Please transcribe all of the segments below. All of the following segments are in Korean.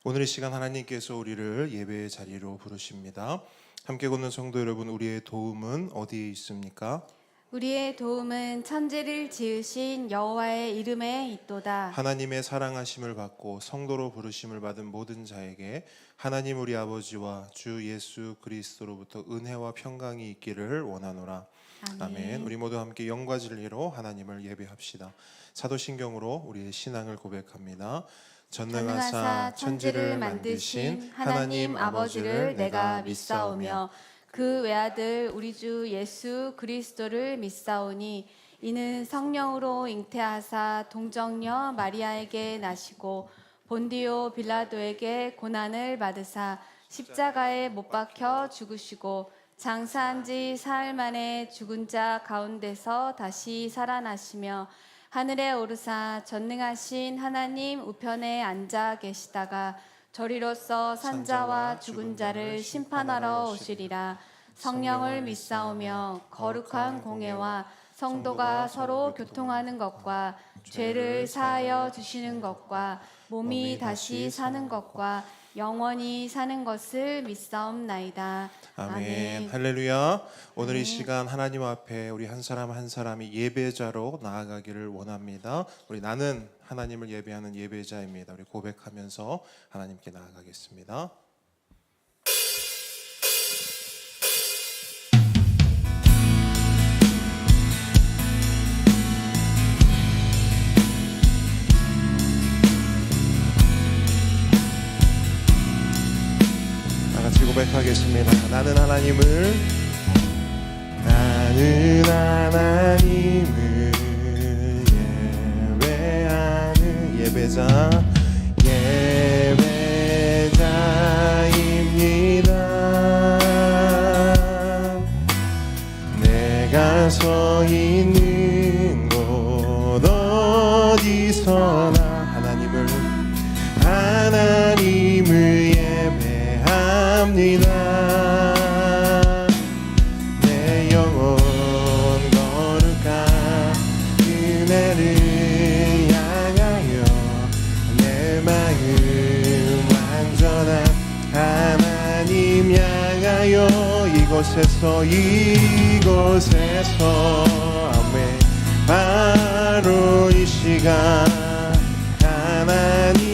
오늘 이 시간 하나님께서 우리를 예배의 자리로 부르십니다. 함께 걷는 성도 여러분, 우리의 도움은 어디에 있습니까? 우리의 도움은 천지를 지으신 여호와의 이름에 있도다. 하나님의 사랑하심을 받고 성도로 부르심을 받은 모든 자에게 하나님 우리 아버지와 주 예수 그리스도로부터 은혜와 평강이 있기를 원하노라. 아멘. 우리 모두 함께 영과 진리로 하나님을 예배합시다. 사도신경으로 우리의 신앙을 고백합니다. 전능하사 천지를 만드신 하나님 아버지를 내가 믿사오며 그 외아들 우리 주 예수 그리스도를 믿사오니 이는 성령으로 잉태하사 동정녀 마리아에게 나시고 본디오 빌라도에게 고난을 받으사 십자가에 못 박혀 죽으시고 장사한 지 사흘 만에 죽은 자 가운데서 다시 살아나시며 하늘에 오르사 전능하신 하나님 우편에 앉아 계시다가 저리로서 산자와 죽은 자를 심판하러 오시리라. 성령을 믿사오며 거룩한 공회와 성도가 서로 교통하는 것과 죄를 사하여 주시는 것과 몸이 다시 사는 것과 영원히 사는 것을 믿사옵나이다. 아멘. 할렐루야. 오늘 이 시간 하나님 앞에 우리 한 사람 한 사람이 예배자로 나아가기를 원합니다. 우리 나는 하나님을 예배하는 예배자입니다. 우리 고백하면서 하나님께 나아가겠습니다. 고백하겠습니다. 나는 하나님을 예배하는 예배자입니다. 내가 서 있는 곳 어디서나 하나님을 내 영혼 거룩한 그네를 향하여 내 마음 완전한 하나님 향하여 이곳에서 아멘. 바로 이 시간 하나님을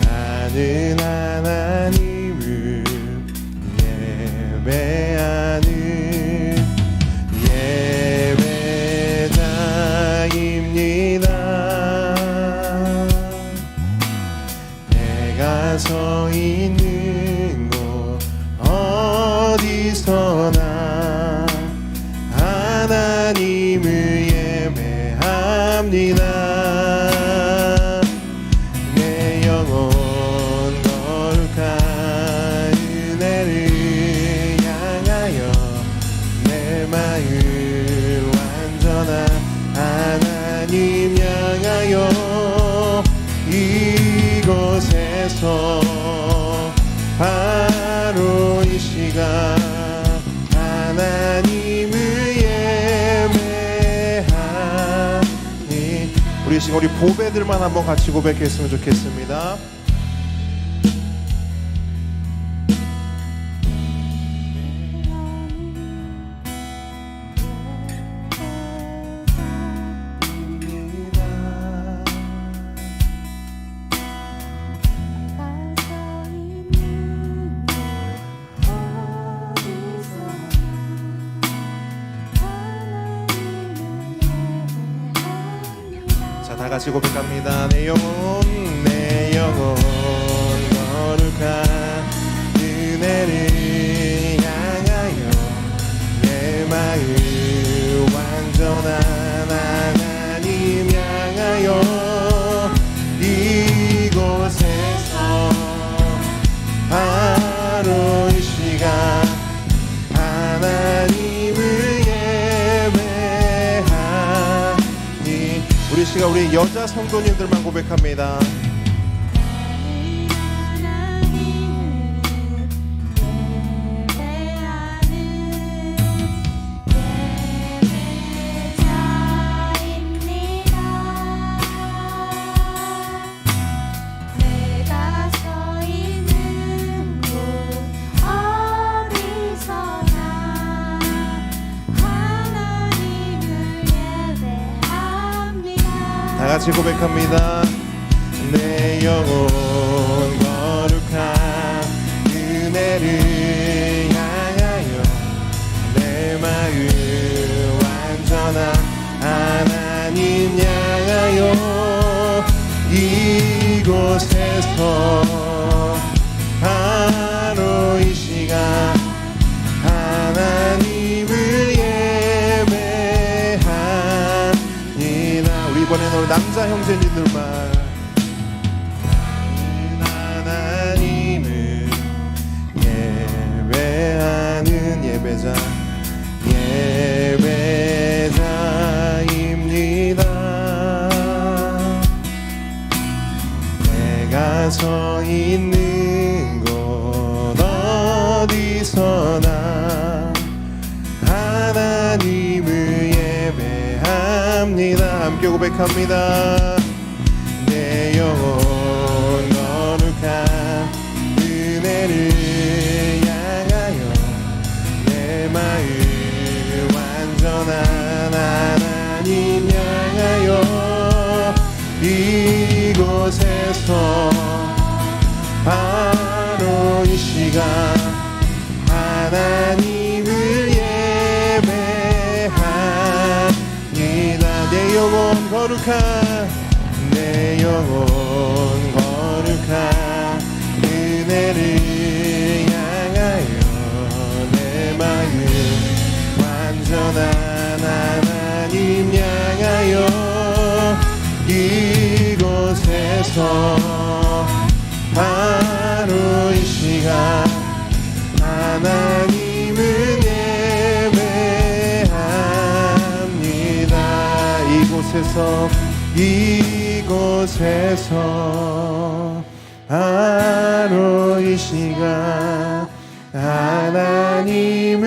나는 하나님을 예배하는 예배자입니다. 내가 서 있는 곳 어디서나 하나님을 예배합니다. 하나님 향하여 이곳에서 바로 이 시간 하나님을 예배하니 우리 지금 우리 보배들만 한번 같이 고백했으면 좋겠습니다. 다 같이 고백합니다. 내 영혼 거룩한 은혜를 향하여 내 마음 완전한 하나님 향하여 이곳에서 바로 이 시간 하나님을 우리 시간 우리 여자 성도님들만 고백합니다. 같이 고백합니다. 내 영혼 거룩한 은혜를 향하여 내 마음 완전한 하나님 향하여 이곳에서 바로 이 시간 하나님을 예배합니다. 우리 이번에는 우리 남자 형제님들만 하나님을 예배하는 예배자 예배자입니다. 내가 서 있는 곳 어디서나 하나님을 예배합니다. 함께 고백합니다. 내 영혼 거룩한 은혜를 향하여 내 마음 완전한 하나님 향하여 이곳에서 바로 이 시간 하나님을 예배합니다. 내 영혼 거룩한 내 영혼 거룩한 은혜를 향하여 내 마음 완전한 하나님 향하여 이곳에서 바로 이 시간 하나님을 예배합니다. 이곳에서 바로 이 시간 하나님을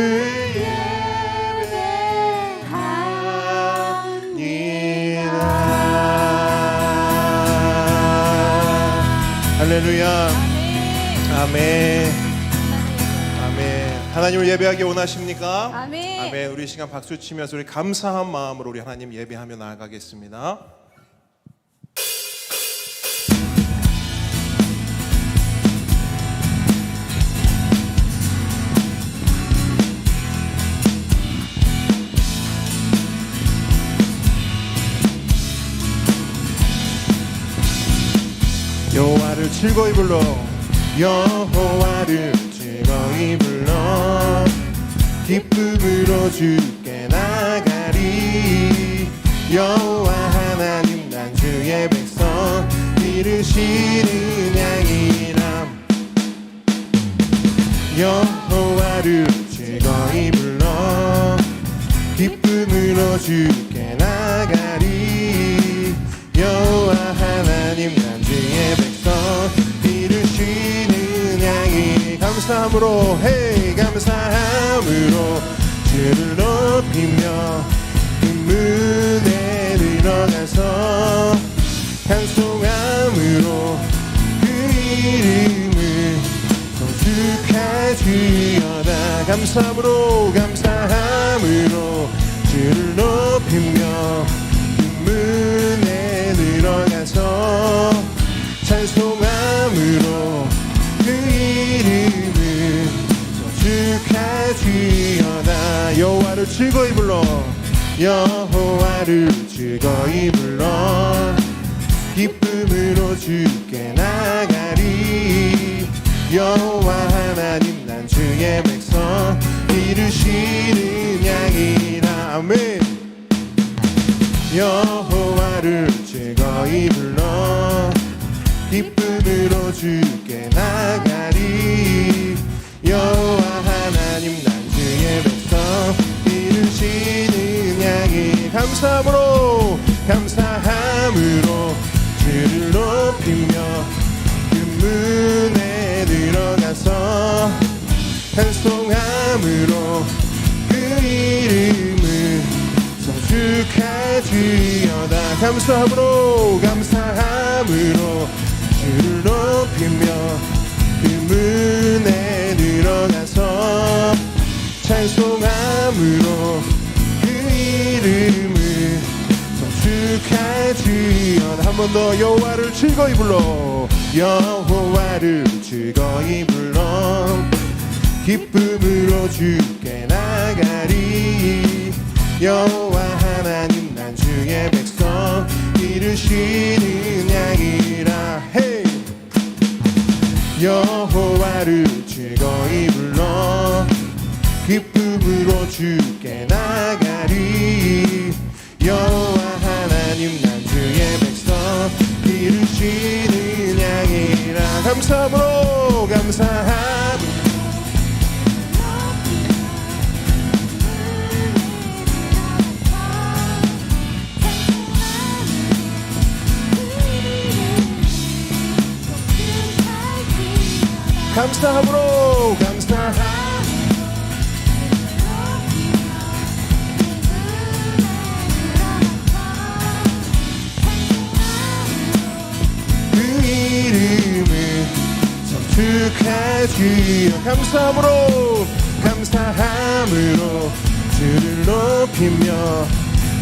예배합니다. 할렐루야. 아멘. 아멘. 하나님을 예배하기 원하십니까? 아멘. 아멘. 우리 시간 박수 치면서 우리 감사한 마음으로 우리 하나님 예배하며 나아가겠습니다. 여호와를 즐거이 불러 여호와를 즐거이 불러 기쁨으로 주께 나가리. 여호와 하나님 난 주의 백성 기르시는 양이라. 여호와를 즐거이 불러 기쁨으로 주께 나가리. 여호와 하나님 난 주의 백성 기르시는 양이. 감사함으로 헤이 감사함으로 주를 높이며 그 문에 들어가서 찬송함으로 그 이름을 송축하주여다. 감사함으로 주를 높이며 그 문에 들어가서 찬송함으로 그 이름을 송축하주여다. 여호와를 즐거이 불러 여호와를 즐거이 불러 기쁨으로 주께 나가리. 여호와 하나님 난 주의 백성 기르시는 양이라. 아멘. 여호와를 즐거이 불러 기쁨으로 주께 나가리. 여호와 하나님 난 주의 백성 기르시는 양이. 감사함으로 주를 높이며 그 문에 들어가서 찬송함으로 그 이름을 송축하주여다. 감사함으로 주를 높이며 그 문에 들어가서 찬송함으로 그 이름을 송축하주여다. 번 더 여호와를 즐거이 불러 여호와를 즐거이 불러 기쁨으로 주께 나가리 여호와 하나님 난 주의 백성 기르시는 양이라 헤이 여호와를 즐거이 불러 기쁨으로 주께 나가리 여호와 하나님 난 주의 백성 기르시는 양이라 감사함으로 감사함 감사함으로 감사함 그 이름은 성축하주여 감사함으로 감사함으로 주를 높이며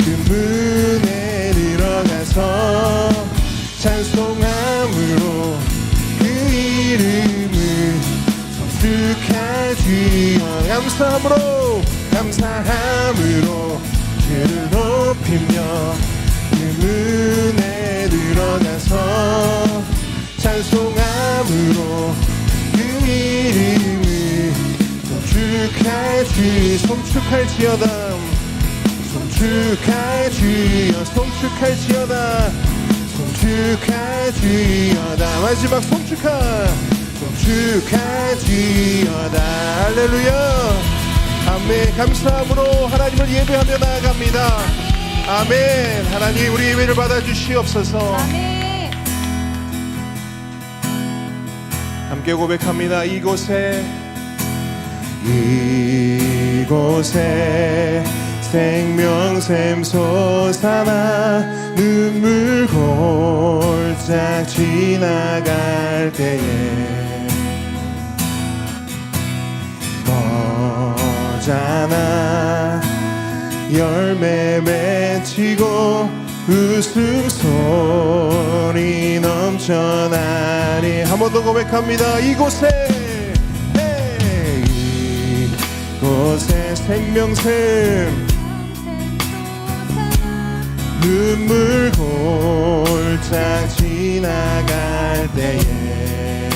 그 문에 들어가서 찬송함으로 그 이름을 성축하주여 감사함으로 감사함으로 주를 높이며 그 문에 들어가서 찬송함으로 그 이름을 송축할지어다 송축할지어다 송축할지어다 마지막 송축할지어다 할렐루야 아멘 감사함으로 하나님을 예배하며 나아갑니다 아멘 하나님 우리 예배를 받아주시옵소서 아멘. 함께 고백합니다 이곳에 생명샘 솟아나 눈물 골짝 지나갈 때에 거잖아 열매 맺히고 웃음소리 넘쳐나리 한 번 더 고백합니다 이곳에 생명샘 눈물 골짝 지나갈 때에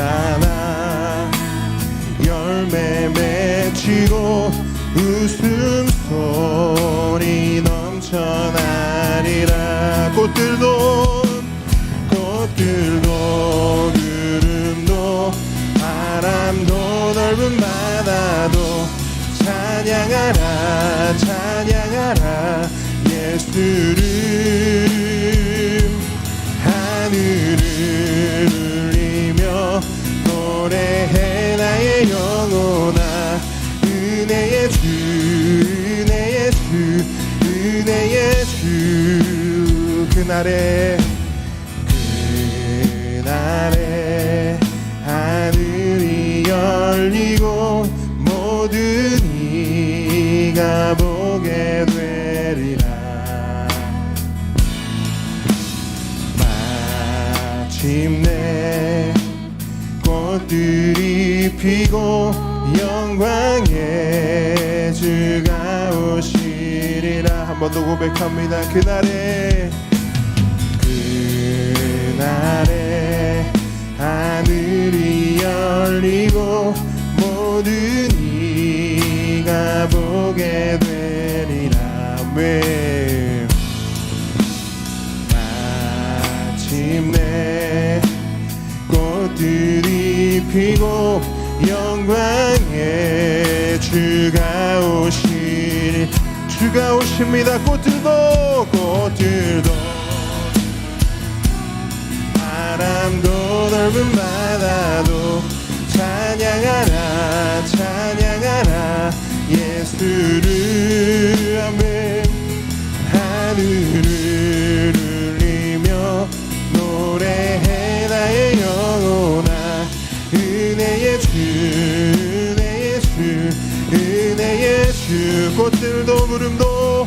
거잖아 열매 맺히고 웃음소리 넘쳐나리라 꽃들도 구름도 바람도 넓은 바다도 찬양하라 예수를 하늘을 울리며 노래해 나의 영혼아 은혜의 주 그날에 하늘이 열리고 모든 이가 보게 되리라 마침내 꽃들이 피고 영광의 주가 오시리라 한 번 더 고백합니다 그날에 하늘이 열리고 모든 이가 보게 되리라 아멘 마침내 꽃들이 피고 영광의 주가 오십니다 꽃들도 바람도 넓은 바다도 찬양하라 예수를 아멘 하늘을 울리며 노래해 나의 영혼아 은혜의 주 꽃들도 구름도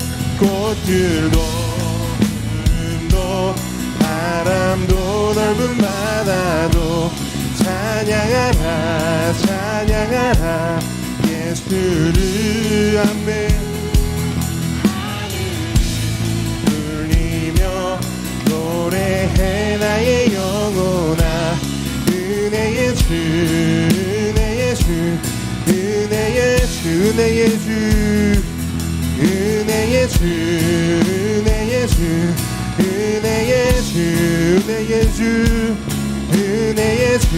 들도 구름도 바람도 넓은 바다도 찬양하라 찬양하라 예수를. 아멘. 울리며 노래해 나의 영혼아 은혜의 주 은혜의 주 은혜의 주 은혜의 주 은혜의 주 은혜의 주 은혜의 주 은혜의 주 은혜의 주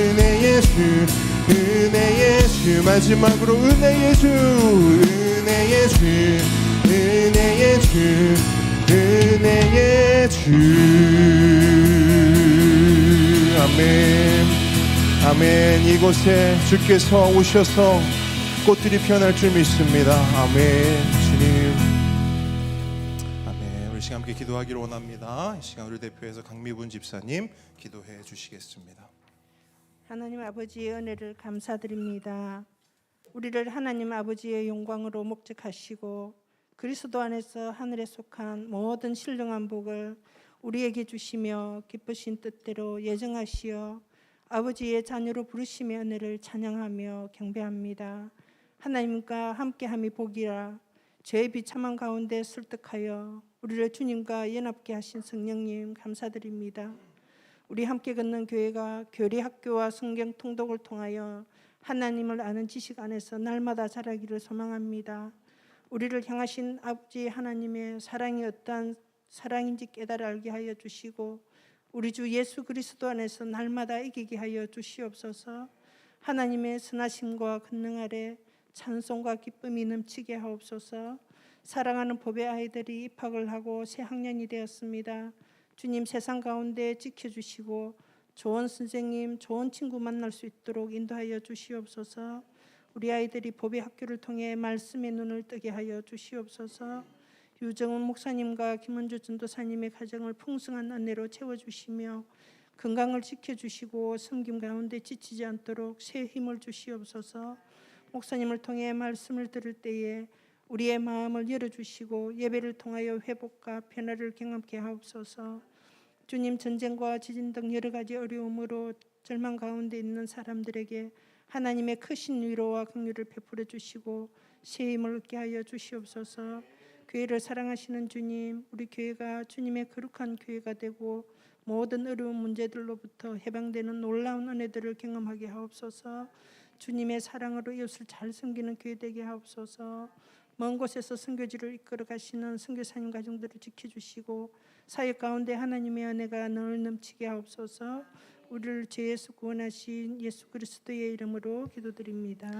은혜의 주 은혜의 주. 마지막으로 은혜의 주 은혜의 주 은혜의 주 은혜의 주. 아멘 아멘. 이곳에 주께서 오셔서 꽃들이 피어날 줄 믿습니다. 아멘. 주님 아멘. 우리 시간 함께 기도하기를 원합니다. 이 시간 우리 대표해서 강미분 집사님 기도해 주시겠습니다. 하나님 아버지의 은혜를 감사드립니다. 우리를 하나님 아버지의 영광으로 목적하시고 그리스도 안에서 하늘에 속한 모든 신령한 복을 우리에게 주시며 기쁘신 뜻대로 예정하시어 아버지의 자녀로 부르심의 은혜를 찬양하며 경배합니다. 하나님과 함께함이 복이라. 죄의 비참한 가운데 설득하여 우리를 주님과 연합케 하신 성령님 감사드립니다. 우리 함께 걷는 교회가 교리학교와 성경 통독을 통하여 하나님을 아는 지식 안에서 날마다 자라기를 소망합니다. 우리를 향하신 아버지 하나님의 사랑이 어떠한 사랑인지 깨달아 알게 하여 주시고 우리 주 예수 그리스도 안에서 날마다 이기게 하여 주시옵소서. 하나님의 선하심과 권능 아래 찬송과 기쁨이 넘치게 하옵소서. 사랑하는 법의 아이들이 입학을 하고 새 학년이 되었습니다. 주님 세상 가운데 지켜주시고 좋은 선생님, 좋은 친구 만날 수 있도록 인도하여 주시옵소서. 우리 아이들이 법의 학교를 통해 말씀의 눈을 뜨게 하여 주시옵소서. 유정은 목사님과 김은주 전도사님의 가정을 풍성한 은혜로 채워주시며 건강을 지켜주시고 섬김 가운데 지치지 않도록 새 힘을 주시옵소서. 목사님을 통해 말씀을 들을 때에 우리의 마음을 열어주시고 예배를 통하여 회복과 변화를 경험케 하옵소서. 주님, 전쟁과 지진 등 여러 가지 어려움으로 절망 가운데 있는 사람들에게 하나님의 크신 위로와 긍휼을 베풀어 주시고 새 힘을 얻게 하여 주시옵소서. 교회를 사랑하시는 주님, 우리 교회가 주님의 거룩한 교회가 되고 모든 어려운 문제들로부터 해방되는 놀라운 은혜들을 경험하게 하옵소서. 주님의 사랑으로 이웃을 잘 섬기는 교회 되게 하옵소서. 먼 곳에서 선교지를 이끌어 가시는 선교사님 가정들을 지켜주시고 사역 가운데 하나님의 은혜가 늘 넘치게 하옵소서. 우리를 죄에서 구원하신 예수 그리스도의 이름으로 기도드립니다.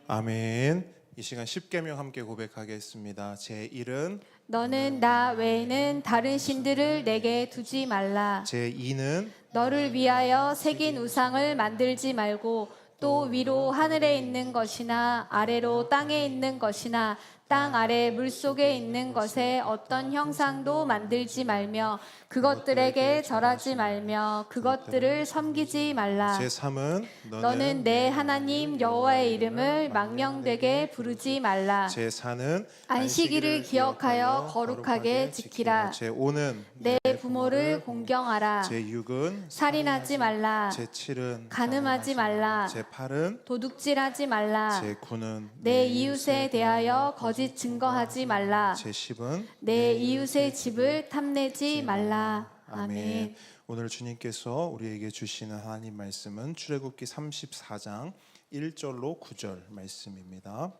아멘. 이 시간 십계명 함께 고백하겠습니다. 제1은 너는 나 외에는 다른 신들을 내게 두지 말라. 제2는 너를 위하여 새긴 우상을 만들지 말고 또 위로 하늘에 있는 것이나 아래로 땅에 있는 것이나 땅 아래 물속에 있는 것에 어떤 형상도 만들지 말며 그것들에게 절하지 말며 그것들을 섬기지 말라. 제3은 너는 내 하나님 여호와의 이름을 망령되게 부르지 말라. 제4는 안식일을 기억하여 거룩하게 지키라. 제5는 내 부모를 공경하라. 제6은 살인하지 말라. 제7은 간음하지 말라. 제8은 도둑질하지 말라. 제9는 내 이웃에 대하여 거짓 증거하지 말라. 제10은 내 이웃의 집을 탐내지 말라. 아멘. 아멘. 오늘 주님께서 우리에게 주시는 하나님 말씀은 출애굽기 34장 1절로 9절 말씀입니다.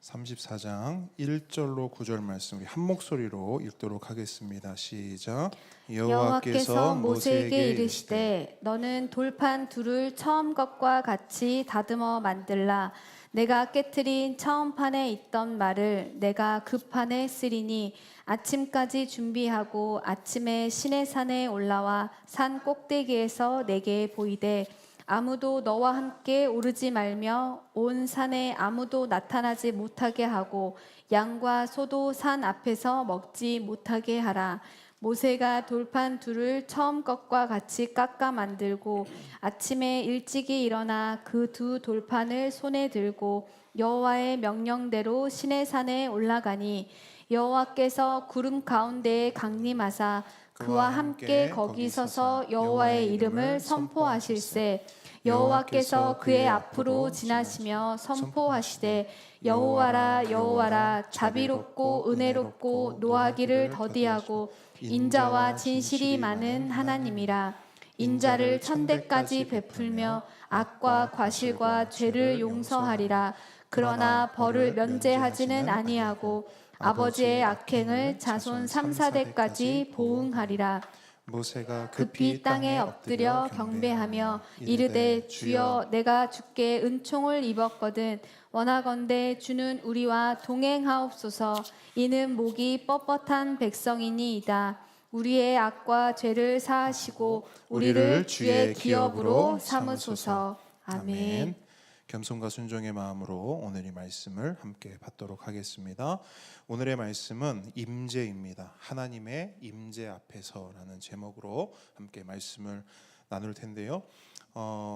34장 1절로 9절 말씀 우리 한 목소리로 읽도록 하겠습니다. 시작. 여호와께서 모세에게 이르시되 너는 돌판 둘을 처음 것과 같이 다듬어 만들라. 내가 깨트린 처음 판에 있던 말을 내가 그 판에 쓰리니 아침까지 준비하고 아침에 시내산에 올라와 산 꼭대기에서 내게 보이되 아무도 너와 함께 오르지 말며 온 산에 아무도 나타나지 못하게 하고 양과 소도 산 앞에서 먹지 못하게 하라. 모세가 돌판 둘을 처음 것과 같이 깎아 만들고 아침에 일찍이 일어나 그 두 돌판을 손에 들고 여호와의 명령대로 시내산에 올라가니 여호와께서 구름 가운데에 강림하사 그와 함께 거기 서서 여호와의 이름을 선포하실세. 여호와께서 그의 앞으로 지나시며 선포하시되 여호와라 여호와라 자비롭고 은혜롭고 노하기를 더디하고 인자와 진실이 많은 하나님이라. 인자를 천대까지 베풀며 악과 과실과 죄를 용서하리라. 그러나 벌을 면제하지는 아니하고 아버지의 악행을 자손 3, 4대까지 보응하리라. 모세가 급히 땅에 엎드려 경배하며 이르되 주여 내가 주께 은총을 입었거든 원하건대 주는 우리와 동행하옵소서. 이는 목이 뻣뻣한 백성이니이다. 우리의 악과 죄를 사하시고 우리를 주의 기업으로 삼으소서. 아멘. 겸손과 순종의 마음으로 오늘 이 말씀을 함께 받도록 하겠습니다. 오늘의 말씀은 임재입니다. 하나님의 임재 앞에서라는 제목으로 함께 말씀을 나눌 텐데요.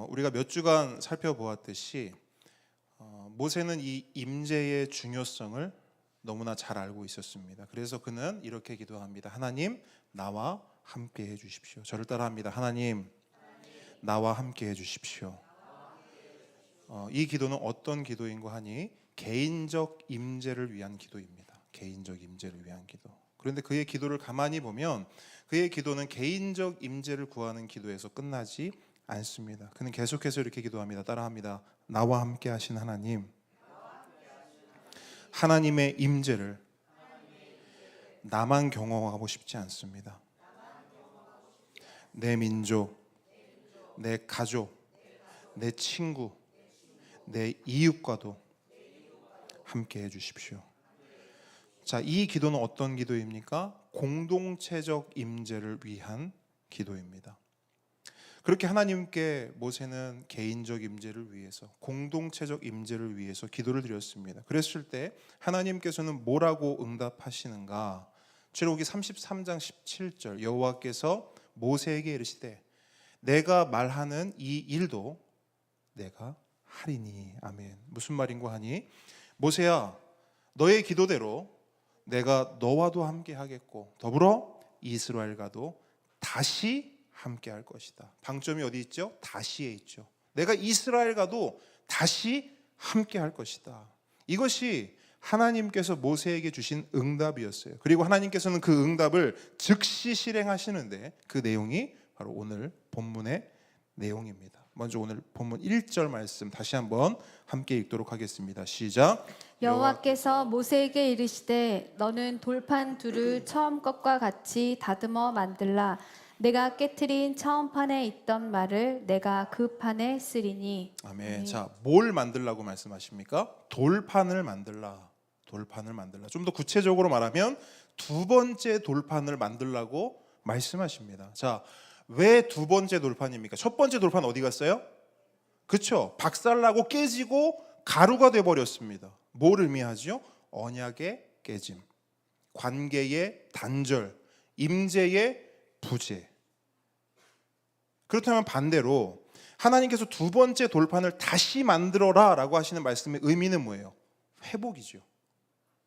우리가 몇 주간 살펴보았듯이 모세는 이 임재의 중요성을 너무나 잘 알고 있었습니다. 그래서 그는 이렇게 기도합니다. 하나님, 나와 함께 해주십시오. 저를 따라합니다. 하나님, 나와 함께 해주십시오. 이 기도는 어떤 기도인고 하니 개인적 임재를 위한 기도입니다. 개인적 임재를 위한 기도. 그런데 그의 기도를 가만히 보면 그의 기도는 개인적 임재를 구하는 기도에서 끝나지 않습니다. 그는 계속해서 이렇게 기도합니다. 따라합니다. 나와 함께 하신 하나님, 하나님의 임재를 나만 경험하고 싶지 않습니다. 내 민족, 내 가족, 내 친구, 내 이웃과도 함께 해주십시오. 자, 이 기도는 어떤 기도입니까? 공동체적 임재를 위한 기도입니다. 그렇게 하나님께 모세는 개인적 임재를 위해서, 공동체적 임재를 위해서 기도를 드렸습니다. 그랬을 때 하나님께서는 뭐라고 응답하시는가? 출애굽기 33장 17절 여호와께서 모세에게 이르시되 내가 말하는 이 일도 내가 하리니. 아멘. 무슨 말인고 하니 모세야, 너의 기도대로 내가 너와도 함께 하겠고 더불어 이스라엘과도 다시 함께 할 것이다. 방점이 어디 있죠? 다시에 있죠. 내가 이스라엘과도 다시 함께 할 것이다. 이것이 하나님께서 모세에게 주신 응답이었어요. 그리고 하나님께서는 그 응답을 즉시 실행하시는데 그 내용이 바로 오늘 본문의 내용입니다. 먼저 오늘 본문 1절 말씀 다시 한번 함께 읽도록 하겠습니다. 시작. 여호와께서 모세에게 이르시되 너는 돌판 둘을 처음 것과 같이 다듬어 만들라. 내가 깨트린 처음 판에 있던 말을 내가 그 판에 쓰리니. 아멘. 자, 뭘 만들라고 말씀하십니까? 돌판을 만들라. 돌판을 만들라. 좀 더 구체적으로 말하면 두 번째 돌판을 만들라고 말씀하십니다. 자, 왜 두 번째 돌판입니까? 첫 번째 돌판 어디 갔어요? 그렇죠. 박살나고 깨지고 가루가 돼 버렸습니다. 뭘 의미하죠? 언약의 깨짐, 관계의 단절, 임재의 부재. 그렇다면 반대로 하나님께서 두 번째 돌판을 다시 만들어라라고 하시는 말씀의 의미는 뭐예요? 회복이죠.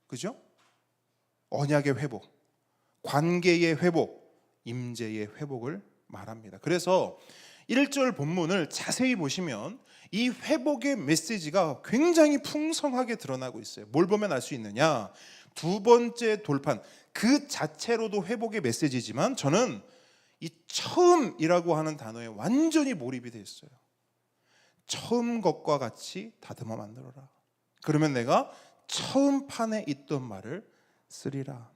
그죠? 언약의 회복, 관계의 회복, 임재의 회복을 말합니다. 그래서 1절 본문을 자세히 보시면 이 회복의 메시지가 굉장히 풍성하게 드러나고 있어요. 뭘 보면 알 수 있느냐? 두 번째 돌판 그 자체로도 회복의 메시지지만 저는 이 처음이라고 하는 단어에 완전히 몰입이 돼 있어요. 처음 것과 같이 다듬어 만들어라. 그러면 내가 처음 판에 있던 말을 쓰리라.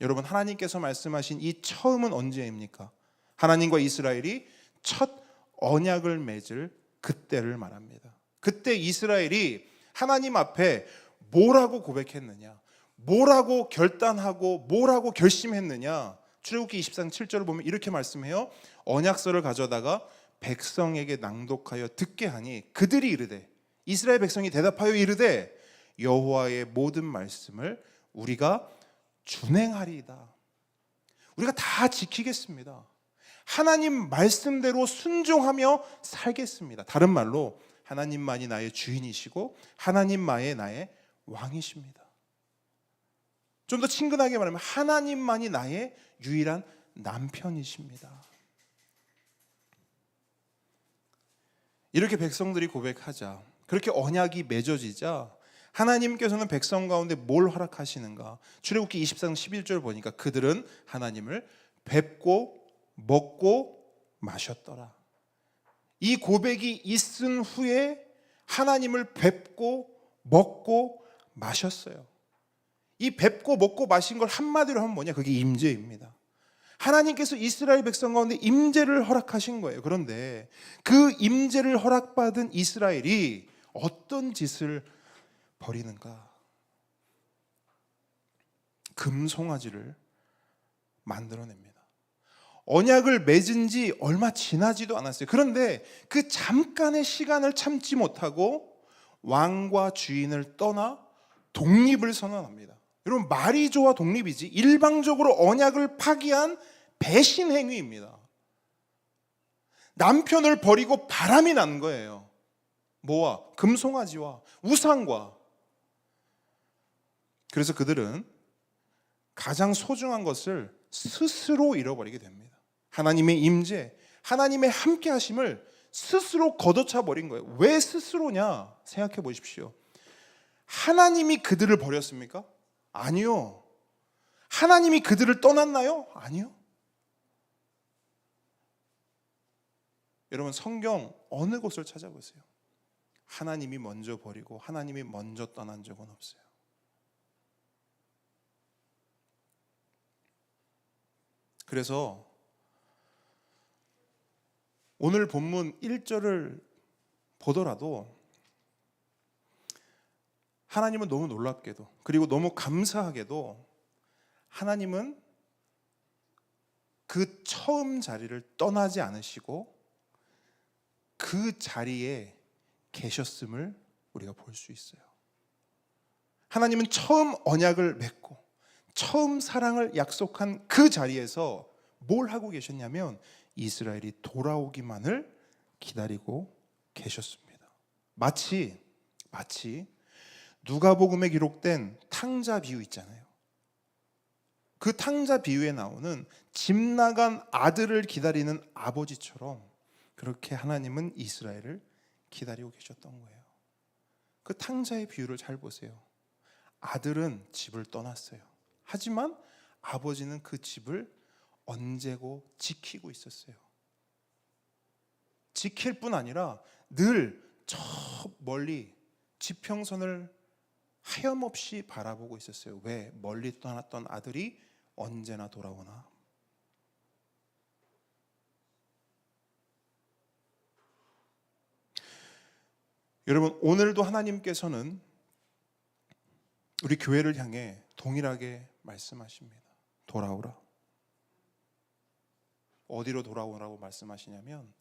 여러분, 하나님께서 말씀하신 이 처음은 언제입니까? 하나님과 이스라엘이 첫 언약을 맺을 그때를 말합니다. 그때 이스라엘이 하나님 앞에 뭐라고 고백했느냐, 뭐라고 결단하고 뭐라고 결심했느냐. 출애굽기 23장 7절을 보면 이렇게 말씀해요. 언약서를 가져다가 백성에게 낭독하여 듣게 하니 그들이 이르되, 이스라엘 백성이 대답하여 이르되 여호와의 모든 말씀을 우리가 준행하리이다. 우리가 다 지키겠습니다. 하나님 말씀대로 순종하며 살겠습니다. 다른 말로 하나님만이 나의 주인이시고 하나님만이 나의 왕이십니다. 좀 더 친근하게 말하면 하나님만이 나의 유일한 남편이십니다. 이렇게 백성들이 고백하자, 그렇게 언약이 맺어지자 하나님께서는 백성 가운데 뭘 허락하시는가? 출애굽기 24장 11절 보니까 그들은 하나님을 뵙고 먹고 마셨더라. 이 고백이 있은 후에 하나님을 뵙고 먹고 마셨어요. 이 뵙고 먹고 마신 걸 한마디로 하면 뭐냐? 그게 임재입니다. 하나님께서 이스라엘 백성 가운데 임재를 허락하신 거예요. 그런데 그 임재를 허락받은 이스라엘이 어떤 짓을 벌이는가? 금송아지를 만들어냅니다. 언약을 맺은 지 얼마 지나지도 않았어요. 그런데 그 잠깐의 시간을 참지 못하고 왕과 주인을 떠나 독립을 선언합니다. 여러분, 말이 좋아 독립이지 일방적으로 언약을 파기한 배신 행위입니다. 남편을 버리고 바람이 난 거예요. 뭐와? 금송아지와 우상과. 그래서 그들은 가장 소중한 것을 스스로 잃어버리게 됩니다. 하나님의 임재, 하나님의 함께 하심을 스스로 걷어차 버린 거예요. 왜 스스로냐? 생각해 보십시오. 하나님이 그들을 버렸습니까? 아니요. 하나님이 그들을 떠났나요? 아니요. 여러분, 성경 어느 곳을 찾아보세요. 하나님이 먼저 버리고 하나님이 먼저 떠난 적은 없어요. 그래서 오늘 본문 1절을 보더라도 하나님은 너무 놀랍게도, 그리고 너무 감사하게도 하나님은 그 처음 자리를 떠나지 않으시고 그 자리에 계셨음을 우리가 볼 수 있어요. 하나님은 처음 언약을 맺고 처음 사랑을 약속한 그 자리에서 뭘 하고 계셨냐면 이스라엘이 돌아오기만을 기다리고 계셨습니다. 마치 누가복음에 기록된 탕자 비유 있잖아요. 그 탕자 비유에 나오는 집 나간 아들을 기다리는 아버지처럼 그렇게 하나님은 이스라엘을 기다리고 계셨던 거예요. 그 탕자의 비유를 잘 보세요. 아들은 집을 떠났어요. 하지만 아버지는 그 집을 언제고 지키고 있었어요. 지킬 뿐 아니라 늘 저 멀리 지평선을 하염없이 바라보고 있었어요. 왜? 멀리 떠났던 아들이 언제나 돌아오나. 여러분, 오늘도 하나님께서는 우리 교회를 향해 동일하게 말씀하십니다. 돌아오라. 어디로 돌아오라고 말씀하시냐면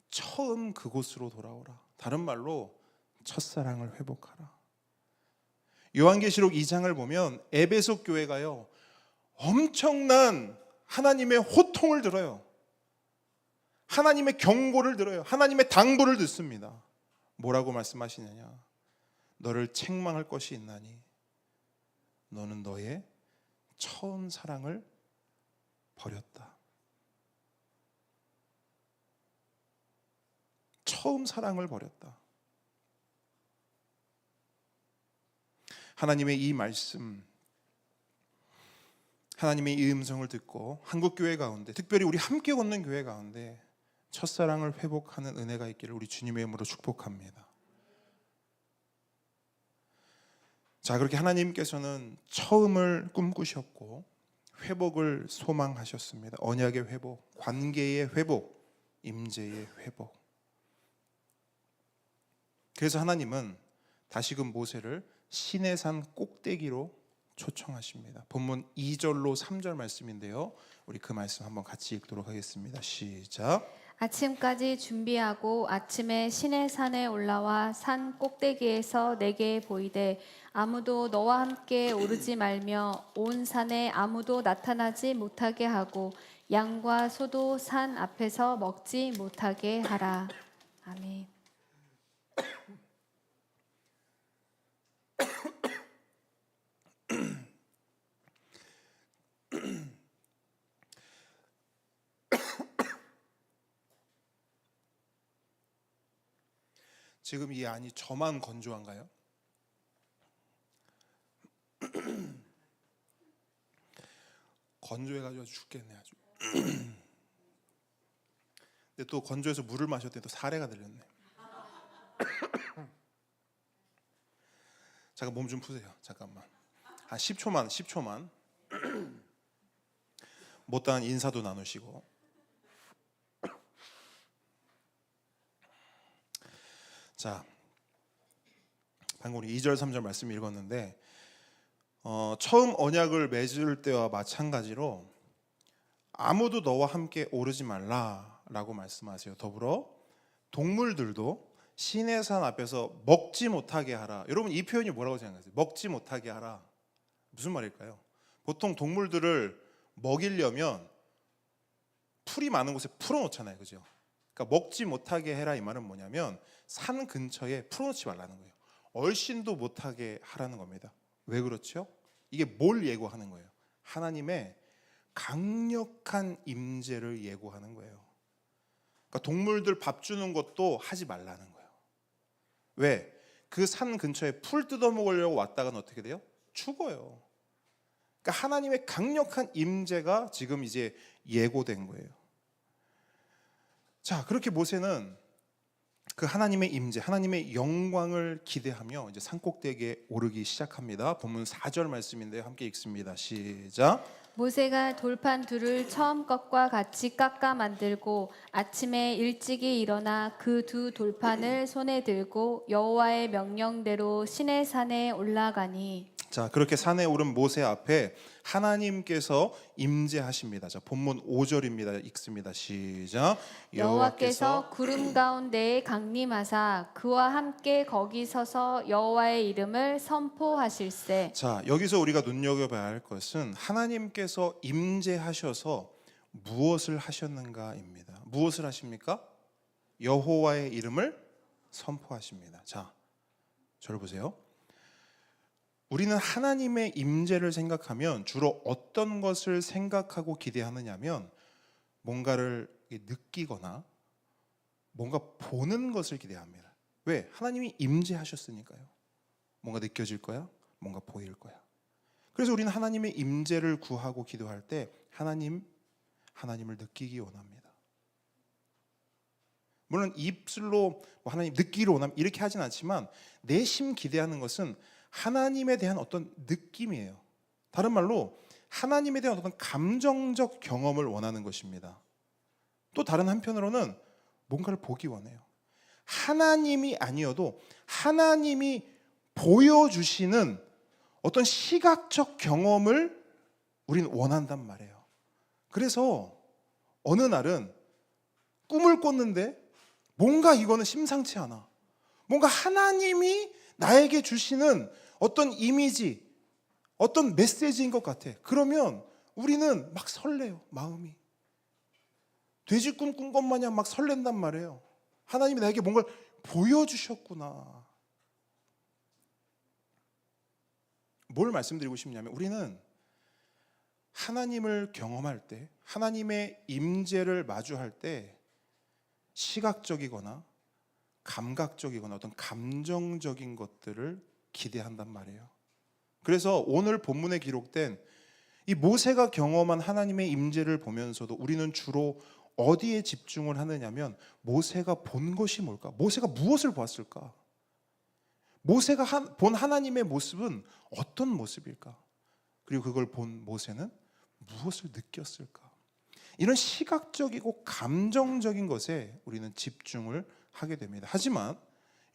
처음 그곳으로 돌아오라. 다른 말로 첫사랑을 회복하라. 요한계시록 2장을 보면 에베소 교회가요, 엄청난 하나님의 호통을 들어요. 하나님의 경고를 들어요. 하나님의 당부를 듣습니다. 뭐라고 말씀하시느냐? 너를 책망할 것이 있나니 너는 너의 처음 사랑을 버렸다. 처음 사랑을 버렸다. 하나님의 이 말씀, 하나님의 이 음성을 듣고 한국교회 가운데, 특별히 우리 함께 걷는 교회 가운데 첫사랑을 회복하는 은혜가 있기를 우리 주님의 이름으로 축복합니다. 자, 그렇게 하나님께서는 처음을 꿈꾸셨고 회복을 소망하셨습니다. 언약의 회복, 관계의 회복, 임재의 회복. 그래서 하나님은 다시금 모세를 시내산 꼭대기로 초청하십니다. 본문 2절로 3절 말씀인데요. 우리 그 말씀 한번 같이 읽도록 하겠습니다. 시작. 아침까지 준비하고 아침에 시내 산에 올라와 산 꼭대기에서 내게 보이되 아무도 너와 함께 오르지 말며 온 산에 아무도 나타나지 못하게 하고 양과 소도 산 앞에서 먹지 못하게 하라. 아멘. 지금 이 안이 저만 건조한가요? 건조해가지고 죽겠네 아주. 근데 또 건조해서 물을 마셨더니 또 사례가 들렸네. 잠깐 몸 좀 푸세요. 잠깐만. 한 10초만. 못다한 인사도 나누시고. 자, 방금 우리 2절 3절 말씀 읽었는데 처음 언약을 맺을 때와 마찬가지로 아무도 너와 함께 오르지 말라라고 말씀하세요. 더불어 동물들도 시내산 앞에서 먹지 못하게 하라. 여러분 이 표현이 뭐라고 생각하세요? 먹지 못하게 하라. 무슨 말일까요? 보통 동물들을 먹이려면 풀이 많은 곳에 풀어놓잖아요, 그죠? 그러니까 먹지 못하게 해라 이 말은 뭐냐면 산 근처에 풀어놓지 말라는 거예요. 얼씬도 못하게 하라는 겁니다. 왜 그렇죠? 이게 뭘 예고하는 거예요? 하나님의 강력한 임재를 예고하는 거예요. 그러니까 동물들 밥 주는 것도 하지 말라는 거예요. 왜? 그 산 근처에 풀 뜯어 먹으려고 왔다가는 어떻게 돼요? 죽어요. 그러니까 하나님의 강력한 임재가 지금 이제 예고된 거예요. 자, 그렇게 모세는 그 하나님의 임재, 하나님의 영광을 기대하며 이제 산꼭대기에 오르기 시작합니다. 본문 4절 말씀인데요. 함께 읽습니다. 시작. 모세가 돌판 둘을 처음 것과 같이 깎아 만들고 아침에 일찍이 일어나 그 두 돌판을 손에 들고 여호와의 명령대로 시내산에 올라가니. 자, 그렇게 산에 오른 모세 앞에 하나님께서 임재하십니다. 자, 본문 5절입니다. 읽습니다. 시작. 여호와께서 구름 가운데에 강림하사 그와 함께 거기 서서 여호와의 이름을 선포하실세. 자, 여기서 우리가 눈여겨봐야 할 것은 하나님께서 임재하셔서 무엇을 하셨는가입니다. 무엇을 하십니까? 여호와의 이름을 선포하십니다. 자, 저를 보세요. 우리는 하나님의 임재를 생각하면 주로 어떤 것을 생각하고 기대하느냐면 뭔가를 느끼거나 뭔가 보는 것을 기대합니다. 왜? 하나님이 임재하셨으니까요. 뭔가 느껴질 거야? 뭔가 보일 거야. 그래서 우리는 하나님의 임재를 구하고 기도할 때 하나님을 느끼기 원합니다. 물론 입술로 하나님 느끼기를 원합니다 이렇게 하진 않지만 내심 기대하는 것은 하나님에 대한 어떤 느낌이에요. 다른 말로 하나님에 대한 어떤 감정적 경험을 원하는 것입니다. 또 다른 한편으로는 뭔가를 보기 원해요. 하나님이 아니어도 하나님이 보여주시는 어떤 시각적 경험을 우리는 원한단 말이에요. 그래서 어느 날은 꿈을 꿨는데 뭔가 이거는 심상치 않아. 뭔가 하나님이 나에게 주시는 어떤 이미지, 어떤 메시지인 것 같아. 그러면 우리는 막 설레요, 마음이. 돼지 꿈 꾼 것 마냥 막 설렌단 말이에요. 하나님이 나에게 뭔가를 보여주셨구나. 뭘 말씀드리고 싶냐면 우리는 하나님을 경험할 때, 하나님의 임재를 마주할 때 시각적이거나 감각적이거나 어떤 감정적인 것들을 기대한단 말이에요. 그래서 오늘 본문에 기록된 이 모세가 경험한 하나님의 임재를 보면서도 우리는 주로 어디에 집중을 하느냐면 모세가 본 것이 뭘까? 모세가 무엇을 보았을까? 모세가 본 하나님의 모습은 어떤 모습일까? 그리고 그걸 본 모세는 무엇을 느꼈을까? 이런 시각적이고 감정적인 것에 우리는 집중을 하게 됩니다. 하지만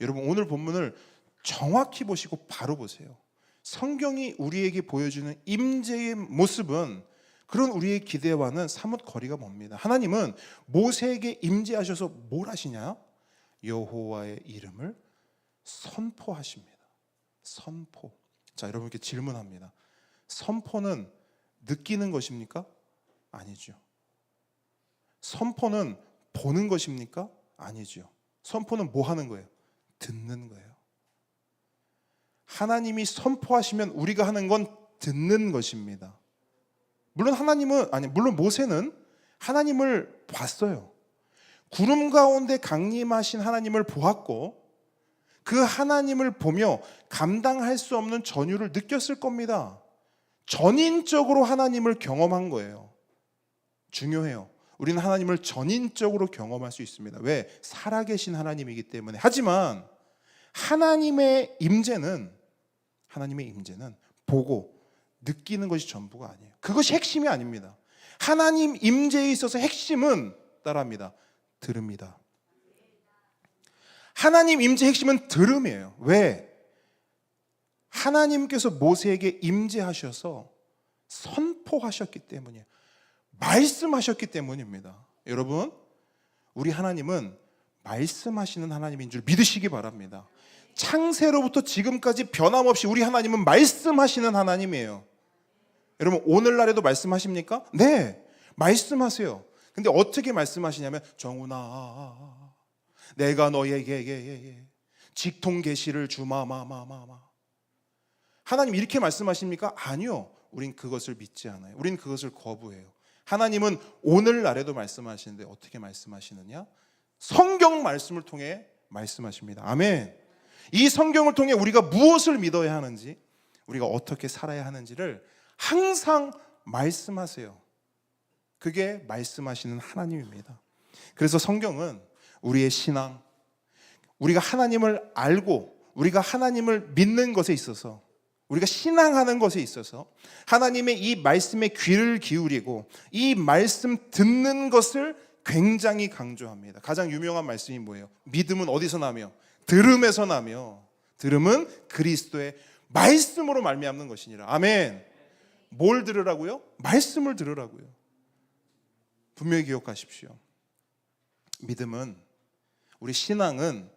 여러분 오늘 본문을 정확히 보시고 바로 보세요. 성경이 우리에게 보여주는 임재의 모습은 그런 우리의 기대와는 사뭇 거리가 멉니다. 하나님은 모세에게 임재하셔서 뭘 하시냐? 여호와의 이름을 선포하십니다. 선포. 자, 여러분께 질문합니다. 선포는 느끼는 것입니까? 아니죠. 선포는 보는 것입니까? 아니죠. 선포는 뭐 하는 거예요? 듣는 거예요. 하나님이 선포하시면 우리가 하는 건 듣는 것입니다. 물론 모세는 하나님을 봤어요. 구름 가운데 강림하신 하나님을 보았고 그 하나님을 보며 감당할 수 없는 전율을 느꼈을 겁니다. 전인적으로 하나님을 경험한 거예요. 중요해요. 우리는 하나님을 전인적으로 경험할 수 있습니다. 왜? 살아계신 하나님이기 때문에. 하지만 하나님의 임재는 보고 느끼는 것이 전부가 아니에요. 그것이 핵심이 아닙니다. 하나님 임재에 있어서 핵심은 따라합니다. 들음이다. 하나님 임재 핵심은 들음이에요. 왜? 하나님께서 모세에게 임재하셔서 선포하셨기 때문이에요. 말씀하셨기 때문입니다. 여러분, 우리 하나님은 말씀하시는 하나님인 줄 믿으시기 바랍니다. 창세로부터 지금까지 변함없이 우리 하나님은 말씀하시는 하나님이에요. 여러분, 오늘날에도 말씀하십니까? 네, 말씀하세요. 근데 어떻게 말씀하시냐면 정훈아, 내가 너에게 직통 계시를 주마마마마마. 하나님 이렇게 말씀하십니까? 아니요. 우린 그것을 믿지 않아요. 우린 그것을 거부해요. 하나님은 오늘날에도 말씀하시는데 어떻게 말씀하시느냐? 성경 말씀을 통해 말씀하십니다. 아멘. 이 성경을 통해 우리가 무엇을 믿어야 하는지, 우리가 어떻게 살아야 하는지를 항상 말씀하세요. 그게 말씀하시는 하나님입니다. 그래서 성경은 우리의 신앙, 우리가 하나님을 알고 우리가 하나님을 믿는 것에 있어서, 우리가 신앙하는 것에 있어서 하나님의 이 말씀에 귀를 기울이고 이 말씀 듣는 것을 굉장히 강조합니다. 가장 유명한 말씀이 뭐예요? 믿음은 어디서 나며? 들음에서 나며, 들음은 그리스도의 말씀으로 말미암는 것이니라. 아멘. 뭘 들으라고요? 말씀을 들으라고요. 분명히 기억하십시오. 믿음은, 우리 신앙은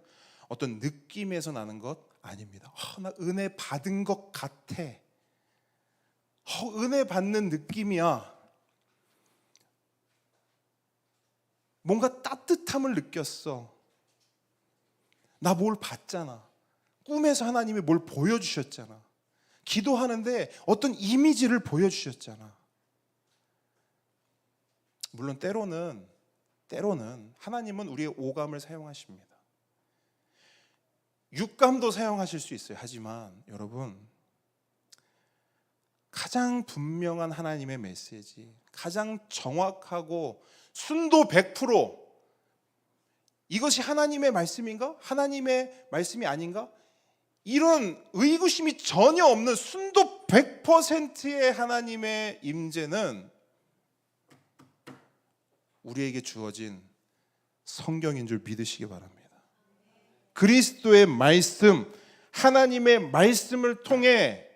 어떤 느낌에서 나는 것 아닙니다. 나 은혜 받은 것 같아. 은혜 받는 느낌이야. 뭔가 따뜻함을 느꼈어. 나 뭘 봤잖아. 꿈에서 하나님이 뭘 보여주셨잖아. 기도하는데 어떤 이미지를 보여주셨잖아. 물론 때로는 하나님은 우리의 오감을 사용하십니다. 육감도 사용하실 수 있어요. 하지만 여러분, 가장 분명한 하나님의 메시지, 가장 정확하고 순도 100%, 이것이 하나님의 말씀인가? 하나님의 말씀이 아닌가? 이런 의구심이 전혀 없는 순도 100%의 하나님의 임재는 우리에게 주어진 성경인 줄 믿으시기 바랍니다. 그리스도의 말씀, 하나님의 말씀을 통해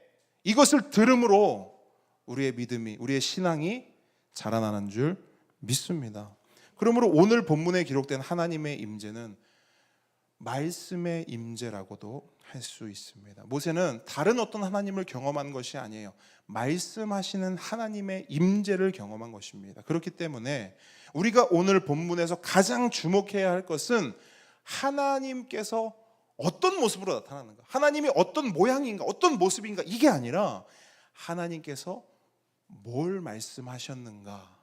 이것을 들음으로 우리의 믿음이, 우리의 신앙이 자라나는 줄 믿습니다. 그러므로 오늘 본문에 기록된 하나님의 임재는 말씀의 임재라고도 할 수 있습니다. 모세는 다른 어떤 하나님을 경험한 것이 아니에요. 말씀하시는 하나님의 임재를 경험한 것입니다. 그렇기 때문에 우리가 오늘 본문에서 가장 주목해야 할 것은 하나님께서 어떤 모습으로 나타나는가, 하나님이 어떤 모양인가, 어떤 모습인가, 이게 아니라 하나님께서 뭘 말씀하셨는가,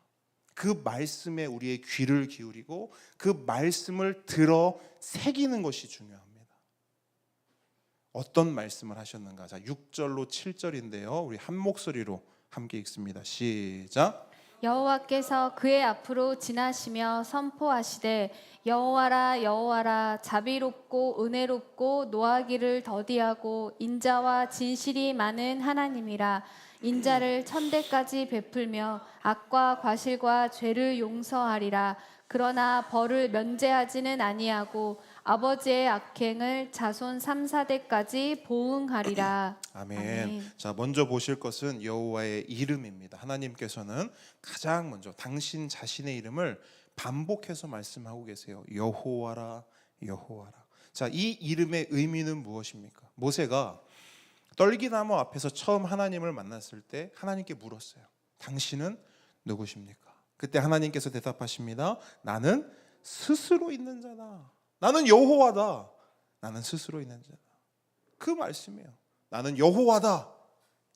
그 말씀에 우리의 귀를 기울이고 그 말씀을 들어 새기는 것이 중요합니다. 어떤 말씀을 하셨는가? 자, 6절로 7절인데요. 우리 한 목소리로 함께 읽습니다. 시작. 여호와께서 그의 앞으로 지나시며 선포하시되 여호와라 여호와라 자비롭고 은혜롭고 노하기를 더디하고 인자와 진실이 많은 하나님이라. 인자를 천대까지 베풀며 악과 과실과 죄를 용서하리라. 그러나 벌을 면제하지는 아니하고 아버지의 악행을 자손 3, 4대까지 보응하리라. 아멘. 아멘. 자, 먼저 보실 것은 여호와의 이름입니다. 하나님께서는 가장 먼저 당신 자신의 이름을 반복해서 말씀하고 계세요. 여호와라, 여호와라. 자, 이 이름의 의미는 무엇입니까? 모세가 떨기나무 앞에서 처음 하나님을 만났을 때 하나님께 물었어요. 당신은 누구십니까? 그때 하나님께서 대답하십니다. 나는 스스로 있는 자다. 나는 여호와다. 나는 스스로 있는 자다. 그 말씀이에요. 나는 여호와다.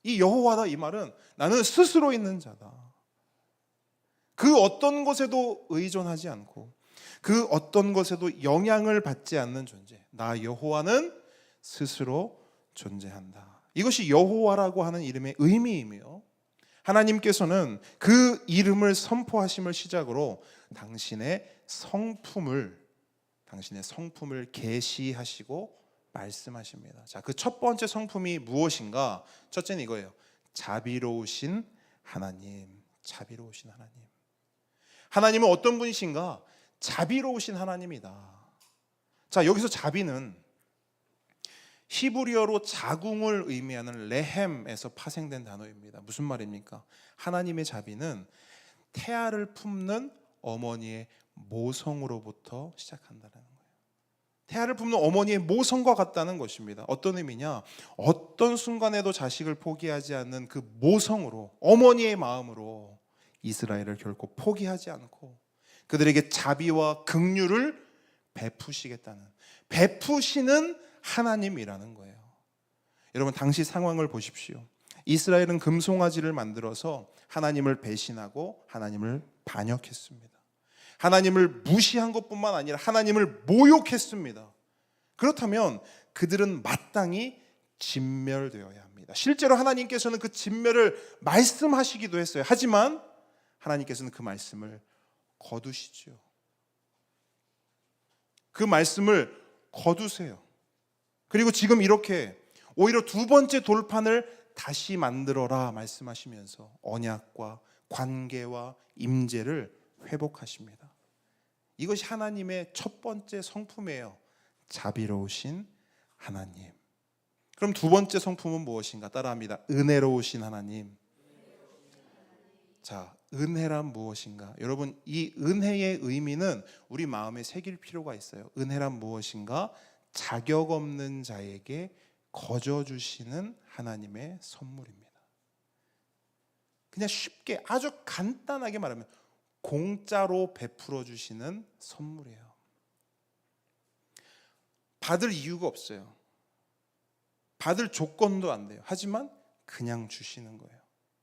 이 여호와다 이 말은 나는 스스로 있는 자다. 그 어떤 것에도 의존하지 않고 그 어떤 것에도 영향을 받지 않는 존재. 나 여호와는 스스로 존재한다. 이것이 여호와라고 하는 이름의 의미이며 하나님께서는 그 이름을 선포하심을 시작으로 당신의 성품을 계시하시고 말씀하십니다. 자, 그 첫 번째 성품이 무엇인가? 첫째는 이거예요. 자비로우신 하나님. 자비로우신 하나님. 하나님은 어떤 분이신가? 자비로우신 하나님이다. 자, 여기서 자비는 히브리어로 자궁을 의미하는 레헴에서 파생된 단어입니다. 무슨 말입니까? 하나님의 자비는 태아를 품는 어머니의 모성으로부터 시작한다는 거예요. 태아를 품는 어머니의 모성과 같다는 것입니다. 어떤 의미냐? 어떤 순간에도 자식을 포기하지 않는 그 모성으로, 어머니의 마음으로 이스라엘을 결코 포기하지 않고 그들에게 자비와 긍휼을 베푸시겠다는, 베푸시는 하나님이라는 거예요. 여러분, 당시 상황을 보십시오. 이스라엘은 금송아지를 만들어서 하나님을 배신하고 하나님을 반역했습니다. 하나님을 무시한 것뿐만 아니라 하나님을 모욕했습니다. 그렇다면 그들은 마땅히 진멸되어야 합니다. 실제로 하나님께서는 그 진멸을 말씀하시기도 했어요. 하지만 하나님께서는 그 말씀을 거두시죠. 그 말씀을 거두세요. 그리고 지금 이렇게 오히려 두 번째 돌판을 다시 만들어라 말씀하시면서 언약과 관계와 임재를 회복하십니다. 이것이 하나님의 첫 번째 성품이에요. 자비로우신 하나님. 그럼 두 번째 성품은 무엇인가? 따라합니다. 은혜로우신 하나님. 자, 은혜란 무엇인가? 여러분, 이 은혜의 의미는 우리 마음에 새길 필요가 있어요. 은혜란 무엇인가? 자격 없는 자에게 거저 주시는 하나님의 선물입니다. 그냥 쉽게 아주 간단하게 말하면 공짜로 베풀어 주시는 선물이에요. 받을 이유가 없어요. 받을 조건도 안 돼요. 하지만 그냥 주시는 거예요.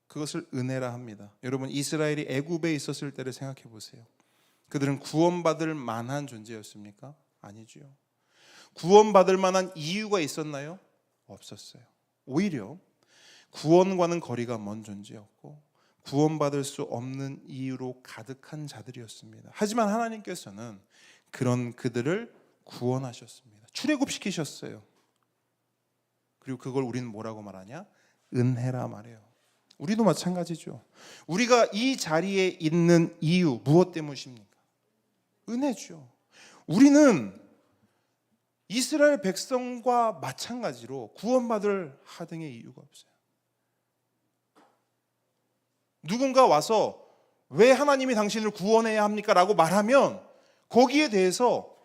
그것을 은혜라 합니다. 여러분, 이스라엘이 애굽에 있었을 때를 생각해 보세요. 그들은 구원받을 만한 존재였습니까? 아니죠. 구원받을 만한 이유가 있었나요? 없었어요. 오히려 구원과는 거리가 먼 존재였고 구원받을 수 없는 이유로 가득한 자들이었습니다. 하지만 하나님께서는 그런 그들을 구원하셨습니다. 출애굽시키셨어요. 그리고 그걸 우리는 뭐라고 말하냐? 은혜라 말해요. 우리도 마찬가지죠. 우리가 이 자리에 있는 이유 무엇 때문입니까? 은혜죠. 우리는 이스라엘 백성과 마찬가지로 구원받을 하등의 이유가 없어요. 누군가 와서 왜 하나님이 당신을 구원해야 합니까? 라고 말하면 거기에 대해서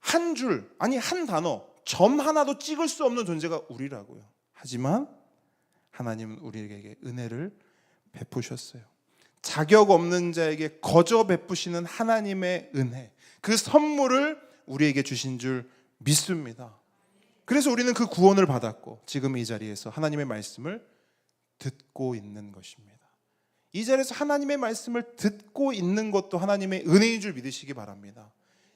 한 줄, 아니 한 단어, 점 하나도 찍을 수 없는 존재가 우리라고요. 하지만 하나님은 우리에게 은혜를 베푸셨어요. 자격 없는 자에게 거저 베푸시는 하나님의 은혜, 그 선물을 우리에게 주신 줄 믿습니다. 그래서 우리는 그 구원을 받았고 지금 이 자리에서 하나님의 말씀을 듣고 있는 것입니다. 이 자리에서 하나님의 말씀을 듣고 있는 것도 하나님의 은혜인 줄 믿으시기 바랍니다.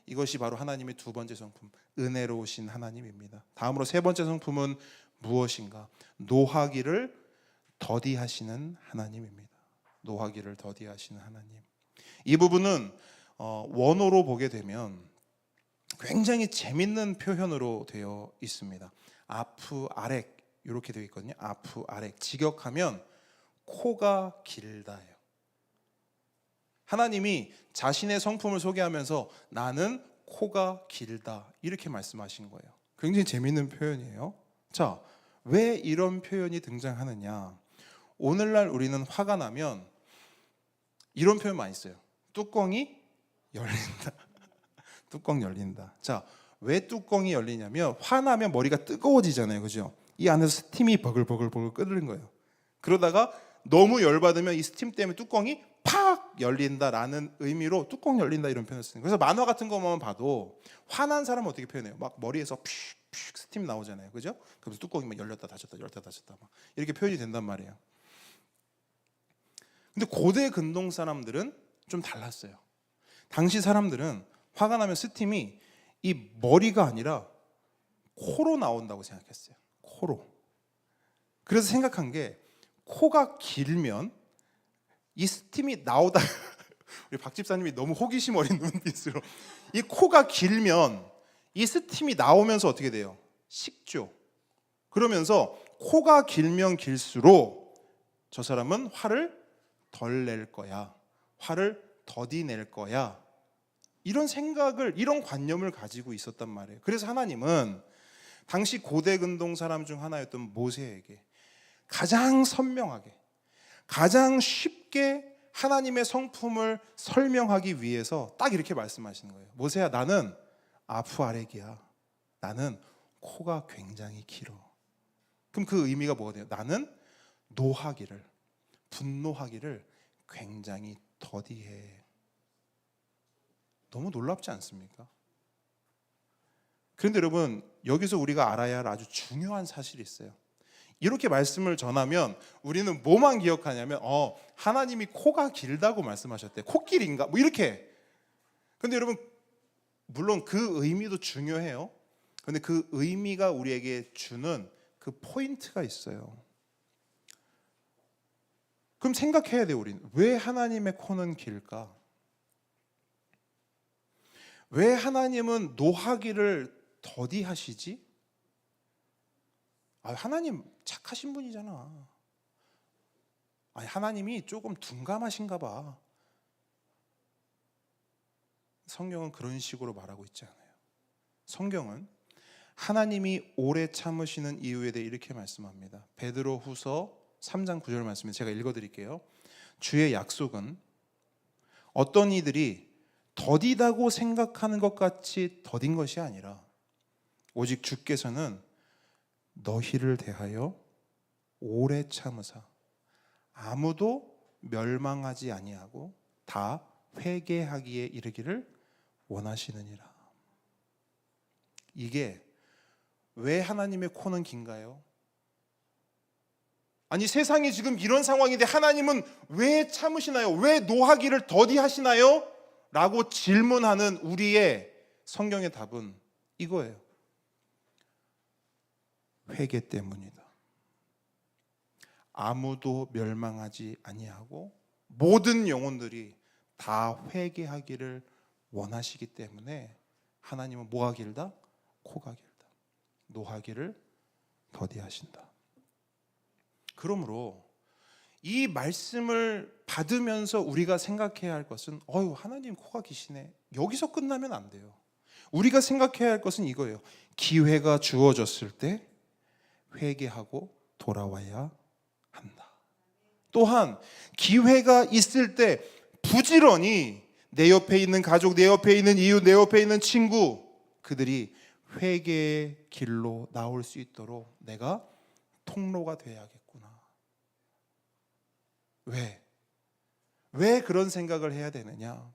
이것이 바로 하나님의 두 번째 성품, 은혜로우신 하나님입니다. 다음으로 세 번째 성품은 무엇인가? 노하기를 더디하시는 하나님입니다. 노하기를 더디하시는 하나님. 이 부분은 원어로 보게 되면 굉장히 재밌는 표현으로 되어 있습니다. 아프 아렉 이렇게 되어 있거든요. 아프 아렉, 직역하면 코가 길다예요. 하나님이 자신의 성품을 소개하면서 나는 코가 길다 이렇게 말씀하신 거예요. 굉장히 재미있는 표현이에요. 자, 왜 이런 표현이 등장하느냐? 오늘날 우리는 화가 나면 이런 표현 많이 써요. 뚜껑이 열린다. 뚜껑 열린다. 자, 왜 뚜껑이 열리냐면 화나면 머리가 뜨거워지잖아요. 그죠? 이 안에서 스팀이 버글버글 끓는 거예요. 그러다가 너무 열받으면 이 스팀 때문에 뚜껑이 팍 열린다라는 의미로 뚜껑 열린다 이런 표현을 쓰는 거예요. 그래서 만화 같은 것만 봐도 화난 사람은 어떻게 표현해요? 막 머리에서 픽픽 스팀 나오잖아요. 그죠? 그래서 뚜껑이 막 열렸다 닫혔다 열렸다 닫혔다 막 이렇게 표현이 된단 말이에요. 근데 고대 근동 사람들은 좀 달랐어요. 당시 사람들은 화가 나면 스팀이 이 머리가 아니라 코로 나온다고 생각했어요. 코로. 그래서 생각한 게 코가 길면 이 스팀이 나오다 우리 박 집사님이 너무 호기심 어린 눈빛으로 이 코가 길면 이 스팀이 나오면서 어떻게 돼요? 식죠. 그러면서 코가 길면 길수록 저 사람은 화를 덜 낼 거야. 화를 더디 낼 거야. 이런 생각을, 이런 관념을 가지고 있었단 말이에요. 그래서 하나님은 당시 고대 근동 사람 중 하나였던 모세에게 가장 선명하게, 가장 쉽게 하나님의 성품을 설명하기 위해서 딱 이렇게 말씀하시는 거예요. 모세야, 나는 아프아렉이야. 나는 코가 굉장히 길어. 그럼 그 의미가 뭐가 돼요? 나는 노하기를, 분노하기를 굉장히 더디해. 너무 놀랍지 않습니까? 그런데 여러분, 여기서 우리가 알아야 할 아주 중요한 사실이 있어요. 이렇게 말씀을 전하면 우리는 뭐만 기억하냐면 하나님이 코가 길다고 말씀하셨대. 코길인가? 뭐 이렇게. 근데 여러분, 물론 그 의미도 중요해요. 근데 그 의미가 우리에게 주는 그 포인트가 있어요. 그럼 생각해야 돼요, 우리는. 왜 하나님의 코는 길까? 왜 하나님은 노하기를 더디하시지? 하나님 착하신 분이잖아. 하나님이 조금 둔감하신가 봐. 성경은 그런 식으로 말하고 있지 않아요. 성경은 하나님이 오래 참으시는 이유에 대해 이렇게 말씀합니다. 베드로후서 3장 9절 말씀을 제가 읽어드릴게요. 주의 약속은 어떤 이들이 더디다고 생각하는 것 같이 더딘 것이 아니라 오직 주께서는 너희를 대하여 오래 참으사 아무도 멸망하지 아니하고 다 회개하기에 이르기를 원하시느니라. 이게 왜 하나님의 코는 긴가요? 아니, 세상이 지금 이런 상황인데 하나님은 왜 참으시나요? 왜 노하기를 더디하시나요? 라고 질문하는 우리의 성경의 답은 이거예요. 회개 때문이다. 아무도 멸망하지 아니하고 모든 영혼들이 다 회개하기를 원하시기 때문에 하나님은 뭐가 길다? 코가 길다. 노하기를 더디하신다. 그러므로 이 말씀을 받으면서 우리가 생각해야 할 것은 하나님 코가 기시네. 여기서 끝나면 안 돼요. 우리가 생각해야 할 것은 이거예요. 기회가 주어졌을 때 회개하고 돌아와야 한다. 또한 기회가 있을 때 부지런히 내 옆에 있는 가족, 내 옆에 있는 이웃, 내 옆에 있는 친구, 그들이 회개의 길로 나올 수 있도록 내가 통로가 돼야겠구나. 왜 그런 생각을 해야 되느냐?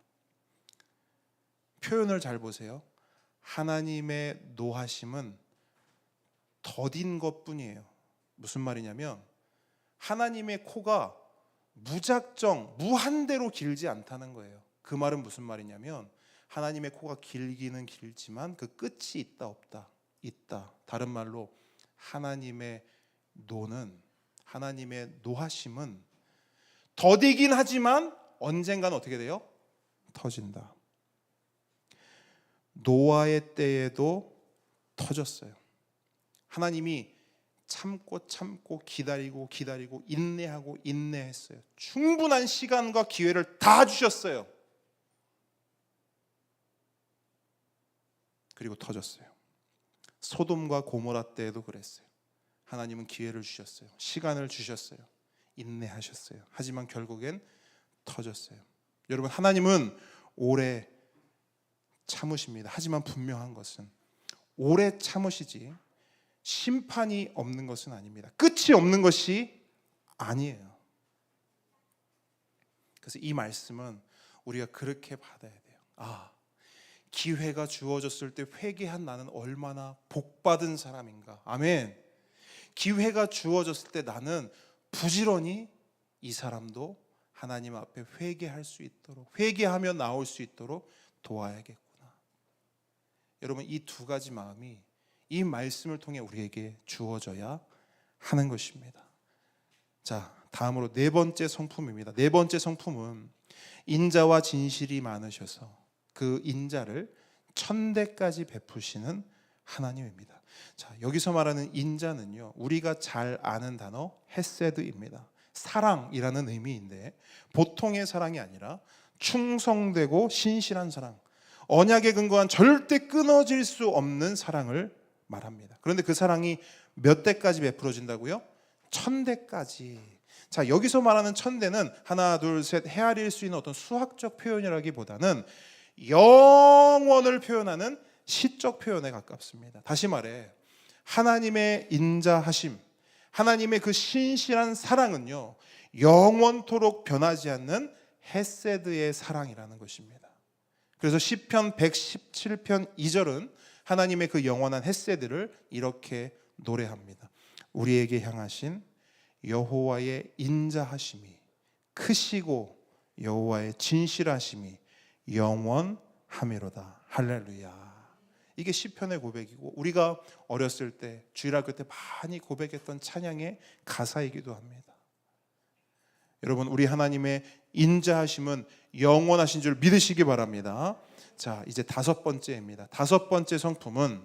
표현을 잘 보세요. 하나님의 노하심은 더딘 것뿐이에요. 무슨 말이냐면 하나님의 코가 무작정 무한대로 길지 않다는 거예요. 그 말은 무슨 말이냐면 하나님의 코가 길기는 길지만 그 끝이 있다 없다? 있다. 다른 말로 하나님의 노하심은 더디긴 하지만 언젠가는 어떻게 돼요? 터진다. 노아의 때에도 터졌어요. 하나님이 참고 기다리고 인내하고 인내했어요. 충분한 시간과 기회를 다 주셨어요. 그리고 터졌어요. 소돔과 고모라 때에도 그랬어요. 하나님은 기회를 주셨어요. 시간을 주셨어요. 인내하셨어요. 하지만 결국엔 터졌어요. 여러분, 하나님은 오래 참으십니다. 하지만 분명한 것은 오래 참으시지 심판이 없는 것은 아닙니다. 끝이 없는 것이 아니에요. 그래서 이 말씀은 우리가 그렇게 받아야 돼요. 기회가 주어졌을 때 회개한 나는 얼마나 복받은 사람인가. 아멘. 기회가 주어졌을 때 나는 부지런히 이 사람도 하나님 앞에 회개할 수 있도록, 회개하며 나올 수 있도록 도와야겠구나. 여러분, 이 두 가지 마음이 이 말씀을 통해 우리에게 주어져야 하는 것입니다. 자, 다음으로 네 번째 성품입니다. 네 번째 성품은 인자와 진실이 많으셔서 그 인자를 천대까지 베푸시는 하나님입니다. 자, 여기서 말하는 인자는요, 우리가 잘 아는 단어 헤세드입니다. 사랑이라는 의미인데 보통의 사랑이 아니라 충성되고 신실한 사랑, 언약에 근거한 절대 끊어질 수 없는 사랑을 말합니다. 그런데 그 사랑이 몇 대까지 베풀어진다고요? 1000대까지. 자, 여기서 말하는 1000대는 하나 둘 셋 헤아릴 수 있는 어떤 수학적 표현이라기보다는 영원을 표현하는 시적 표현에 가깝습니다. 다시 말해, 하나님의 인자하심, 하나님의 그 신실한 사랑은요, 영원토록 변하지 않는 헤세드의 사랑이라는 것입니다. 그래서 시편 117편 2절은 하나님의 그 영원한 헤세드를 이렇게 노래합니다. 우리에게 향하신 여호와의 인자하심이 크시고 여호와의 진실하심이 영원하미로다. 할렐루야. 이게 시편의 고백이고 우리가 어렸을 때 주일학교 때 많이 고백했던 찬양의 가사이기도 합니다. 여러분, 우리 하나님의 인자하심은 영원하신 줄 믿으시기 바랍니다. 자, 이제 다섯 번째입니다. 다섯 번째 성품은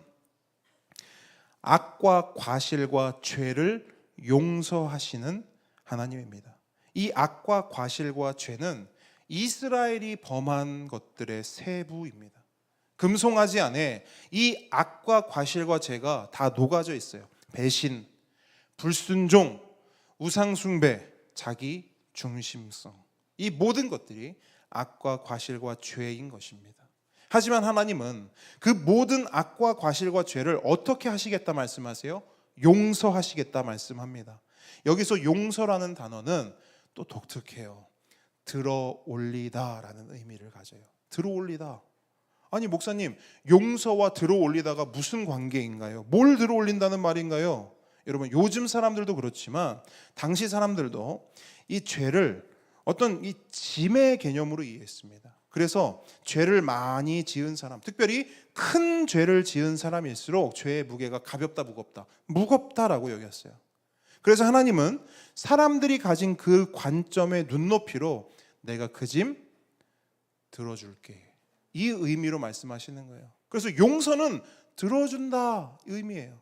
악과 과실과 죄를 용서하시는 하나님입니다. 이 악과 과실과 죄는 이스라엘이 범한 것들의 세부입니다. 금송아지 안에 이 악과 과실과 죄가 다 녹아져 있어요. 배신, 불순종, 우상숭배, 자기 중심성, 이 모든 것들이 악과 과실과 죄인 것입니다. 하지만 하나님은 그 모든 악과 과실과 죄를 어떻게 하시겠다 말씀하세요? 용서하시겠다 말씀합니다. 여기서 용서라는 단어는 또 독특해요. 들어올리다라는 의미를 가져요. 들어올리다. 아니 목사님, 용서와 들어올리다가 무슨 관계인가요? 뭘 들어올린다는 말인가요? 여러분, 요즘 사람들도 그렇지만 당시 사람들도 이 죄를 어떤 이 짐의 개념으로 이해했습니다. 그래서 죄를 많이 지은 사람, 특별히 큰 죄를 지은 사람일수록 죄의 무게가 가볍다, 무겁다라고 여겼어요. 그래서 하나님은 사람들이 가진 그 관점의 눈높이로 내가 그 짐 들어줄게, 이 의미로 말씀하시는 거예요. 그래서 용서는 들어준다 의미예요.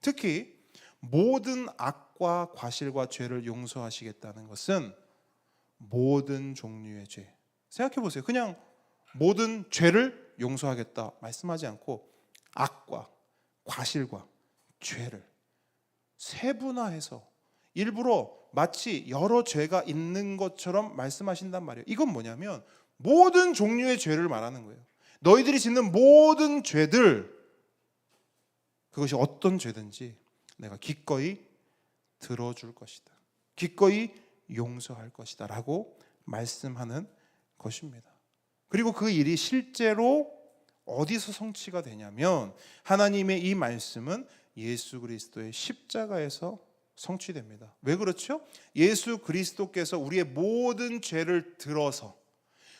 특히 모든 악과 과실과 죄를 용서하시겠다는 것은 모든 종류의 죄, 생각해 보세요. 그냥 모든 죄를 용서하겠다 말씀하지 않고 악과 과실과 죄를 세분화해서 일부러 마치 여러 죄가 있는 것처럼 말씀하신단 말이에요. 이건 뭐냐면 모든 종류의 죄를 말하는 거예요. 너희들이 짓는 모든 죄들, 그것이 어떤 죄든지 내가 기꺼이 들어줄 것이다, 기꺼이 용서할 것이다 라고 말씀하는 것입니다. 그리고 그 일이 실제로 어디서 성취가 되냐면 하나님의 이 말씀은 예수 그리스도의 십자가에서 성취됩니다. 왜 그렇죠? 예수 그리스도께서 우리의 모든 죄를 들어서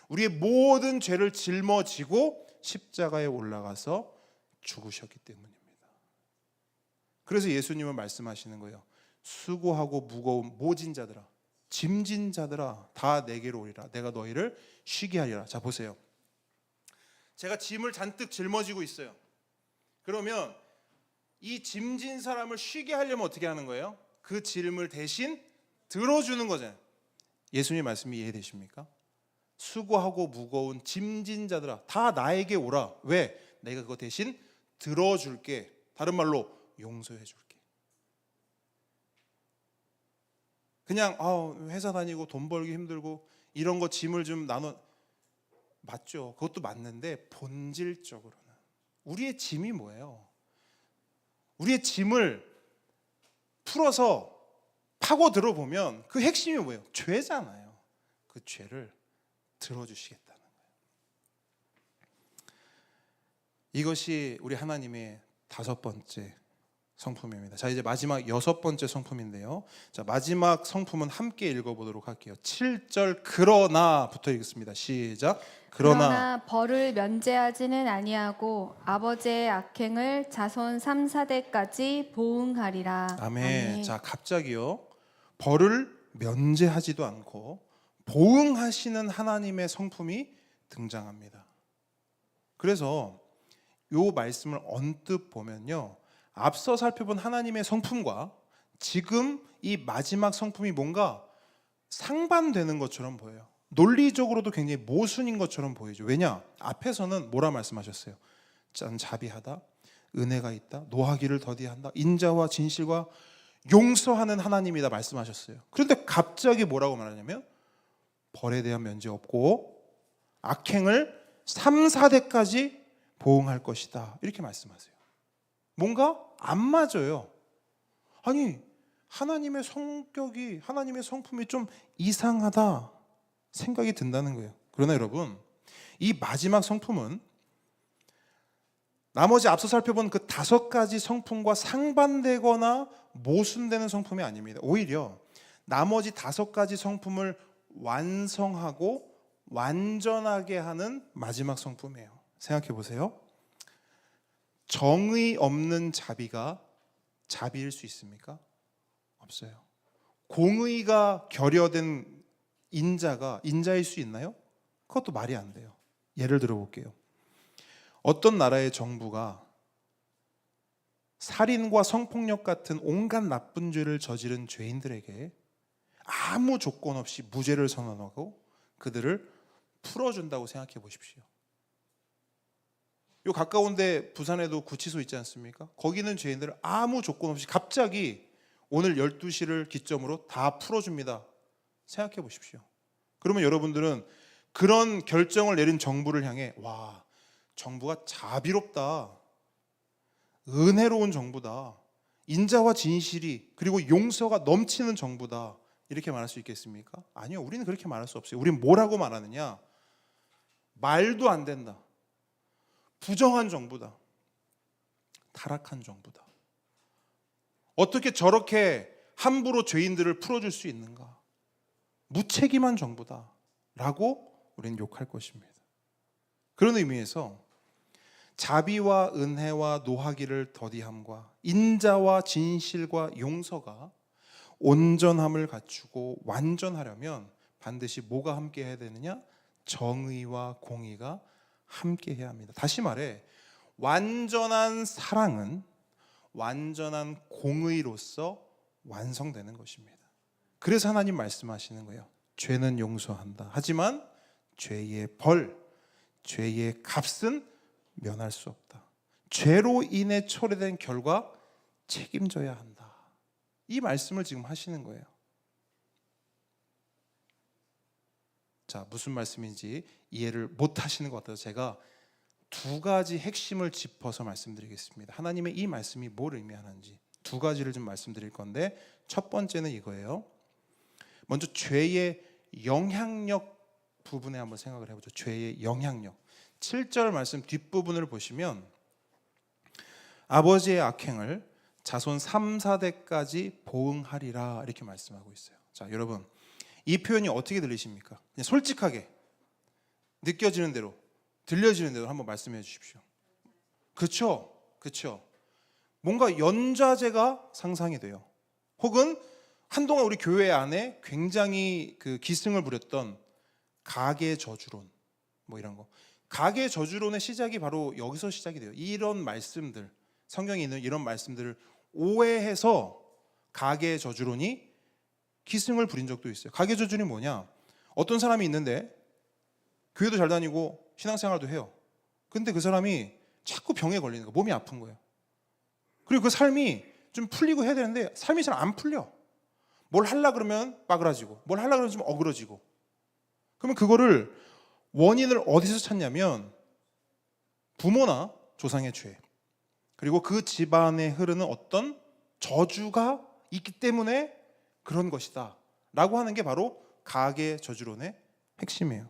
우리의 모든 죄를 짊어지고 십자가에 올라가서 죽으셨기 때문입니다. 그래서 예수님은 말씀하시는 거예요. 수고하고 무거운 모진 자들아, 짐진 자들아, 다 내게로 오리라. 내가 너희를 쉬게 하리라. 자, 보세요. 제가 짐을 잔뜩 짊어지고 있어요. 그러면 이 짐진 사람을 쉬게 하려면 어떻게 하는 거예요? 그 짐을 대신 들어주는 거잖아요. 예수님 말씀이 이해되십니까? 수고하고 무거운 짐진 자들아 다 나에게 오라. 왜? 내가 그거 대신 들어줄게. 다른 말로 용서해 줄게. 그냥 회사 다니고 돈 벌기 힘들고 이런 거 짐을 좀 나눠, 맞죠? 그것도 맞는데 본질적으로는 우리의 짐이 뭐예요? 우리의 짐을 풀어서 파고 들어보면 그 핵심이 뭐예요? 죄잖아요. 그 죄를 들어주시겠다는 거예요. 이것이 우리 하나님의 5번째 성품입니다. 자, 이제 마지막 6번째 성품인데요. 자, 마지막 성품은 함께 읽어보도록 할게요. 7절 그러나부터 읽습니다. 시작. 그러나 벌을 면제하지는 아니하고 아버지의 악행을 자손 3, 4대까지 보응하리라. 아멘. 자, 갑자기요. 벌을 면제하지도 않고 보응하시는 하나님의 성품이 등장합니다. 그래서 이 말씀을 언뜻 보면요, 앞서 살펴본 하나님의 성품과 지금 이 마지막 성품이 뭔가 상반되는 것처럼 보여요. 논리적으로도 굉장히 모순인 것처럼 보이죠. 왜냐? 앞에서는 뭐라 말씀하셨어요? 자비하다, 은혜가 있다, 노하기를 더디한다, 인자와 진실과 용서하는 하나님이다 말씀하셨어요. 그런데 갑자기 뭐라고 말하냐면 벌에 대한 면제 없고 악행을 3, 4대까지 보응할 것이다 이렇게 말씀하세요. 뭔가 안 맞아요. 아니, 하나님의 성격이, 하나님의 성품이 좀 이상하다 생각이 든다는 거예요. 그러나 여러분, 이 마지막 성품은 나머지 앞서 살펴본 그 5가지 성품과 상반되거나 모순되는 성품이 아닙니다. 오히려 나머지 5가지 성품을 완성하고 완전하게 하는 마지막 성품이에요. 생각해 보세요. 정의 없는 자비가 자비일 수 있습니까? 없어요. 공의가 결여된 인자가 인자일 수 있나요? 그것도 말이 안 돼요. 예를 들어 볼게요. 어떤 나라의 정부가 살인과 성폭력 같은 온갖 나쁜 죄를 저지른 죄인들에게 아무 조건 없이 무죄를 선언하고 그들을 풀어준다고 생각해 보십시오. 요 가까운데 부산에도 구치소 있지 않습니까? 거기는 죄인들을 아무 조건 없이 갑자기 오늘 12시를 기점으로 다 풀어줍니다. 생각해 보십시오. 그러면 여러분들은 그런 결정을 내린 정부를 향해 와, 정부가 자비롭다, 은혜로운 정부다, 인자와 진실이 그리고 용서가 넘치는 정부다 이렇게 말할 수 있겠습니까? 아니요, 우리는 그렇게 말할 수 없어요. 우리는 뭐라고 말하느냐? 말도 안 된다, 부정한 정부다, 타락한 정부다. 어떻게 저렇게 함부로 죄인들을 풀어줄 수 있는가? 무책임한 정부다 라고 우리는 욕할 것입니다. 그런 의미에서 자비와 은혜와 노하기를 더디함과 인자와 진실과 용서가 온전함을 갖추고 완전하려면 반드시 뭐가 함께 해야 되느냐? 정의와 공의가 함께 해야 합니다. 다시 말해, 완전한 사랑은 완전한 공의로서 완성되는 것입니다. 그래서 하나님 말씀하시는 거예요. 죄는 용서한다. 하지만 죄의 벌, 죄의 값은 면할 수 없다. 죄로 인해 초래된 결과 책임져야 한다. 이 말씀을 지금 하시는 거예요. 자, 무슨 말씀인지 이해를 못 하시는 것 같아서 제가 2가지 핵심을 짚어서 말씀드리겠습니다. 하나님의 이 말씀이 뭘 의미하는지 2가지를 좀 말씀드릴 건데, 첫 번째는 이거예요. 먼저 죄의 영향력 부분에 한번 생각을 해보죠. 죄의 영향력. 7절 말씀 뒷부분을 보시면 아버지의 악행을 자손 3, 4대까지 보응하리라 이렇게 말씀하고 있어요. 자, 여러분, 이 표현이 어떻게 들리십니까? 그냥 솔직하게 느껴지는 대로, 들려지는 대로 한번 말씀해 주십시오. 그렇죠? 그렇죠? 뭔가 연좌제가 상상이 돼요. 혹은 한동안 우리 교회 안에 굉장히 그 기승을 부렸던 가계 저주론, 뭐 이런 거. 가계 저주론의 시작이 바로 여기서 시작이 돼요. 이런 말씀들, 성경에 있는 이런 말씀들을 오해해서 가계의 저주론이 기승을 부린 적도 있어요. 가계의 저주는 뭐냐? 어떤 사람이 있는데 교회도 잘 다니고 신앙생활도 해요. 근데 그 사람이 자꾸 병에 걸리는 거예요. 몸이 아픈 거예요. 그리고 그 삶이 좀 풀리고 해야 되는데 삶이 잘 안 풀려. 뭘 하려 그러면 빠그라지고 뭘 하려 그러면 좀 어그러지고. 그러면 그거를 원인을 어디서 찾냐면 부모나 조상의 죄, 그리고 그 집안에 흐르는 어떤 저주가 있기 때문에 그런 것이다 라고 하는 게 바로 가계 저주론의 핵심이에요.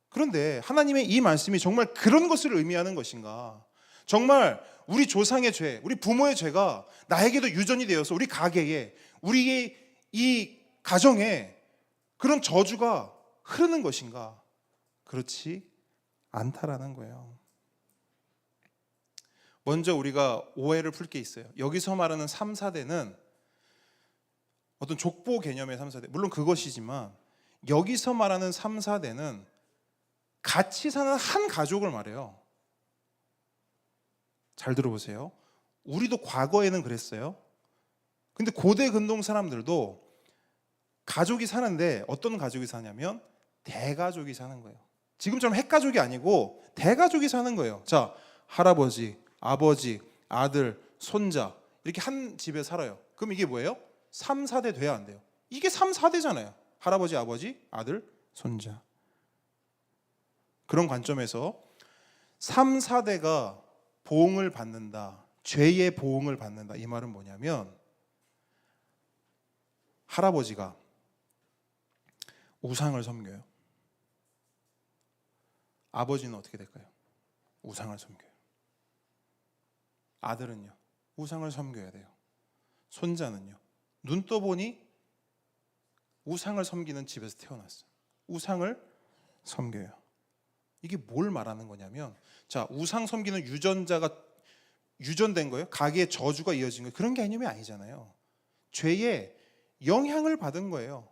그런데 하나님의 이 말씀이 정말 그런 것을 의미하는 것인가? 정말 우리 조상의 죄, 우리 부모의 죄가 나에게도 유전이 되어서 우리 가계에, 우리의 이 가정에 그런 저주가 흐르는 것인가? 그렇지 않다라는 거예요. 먼저 우리가 오해를 풀 게 있어요. 여기서 말하는 3, 4대는 어떤 족보 개념의 3, 4대, 물론 그것이지만 여기서 말하는 3, 4대는 같이 사는 한 가족을 말해요. 잘 들어보세요. 우리도 과거에는 그랬어요. 근데 고대 근동 사람들도 가족이 사는데 어떤 가족이 사냐면 대가족이 사는 거예요. 지금처럼 핵가족이 아니고 대가족이 사는 거예요. 자, 할아버지, 아버지, 아들, 손자 이렇게 한 집에 살아요. 그럼 이게 뭐예요? 3, 4대 돼야 안 돼요. 이게 3, 4대잖아요. 할아버지, 아버지, 아들, 손자. 그런 관점에서 3, 4대가 보응을 받는다, 죄의 보응을 받는다, 이 말은 뭐냐면 할아버지가 우상을 섬겨요. 아버지는 어떻게 될까요? 우상을 섬겨요. 아들은요, 우상을 섬겨야 돼요. 손자는요, 눈 떠보니 우상을 섬기는 집에서 태어났어요. 우상을 섬겨요. 이게 뭘 말하는 거냐면, 자, 우상 섬기는 유전자가 유전된 거예요? 가계의 저주가 이어진 거예요? 그런 개념이 아니잖아요. 죄의 영향을 받은 거예요.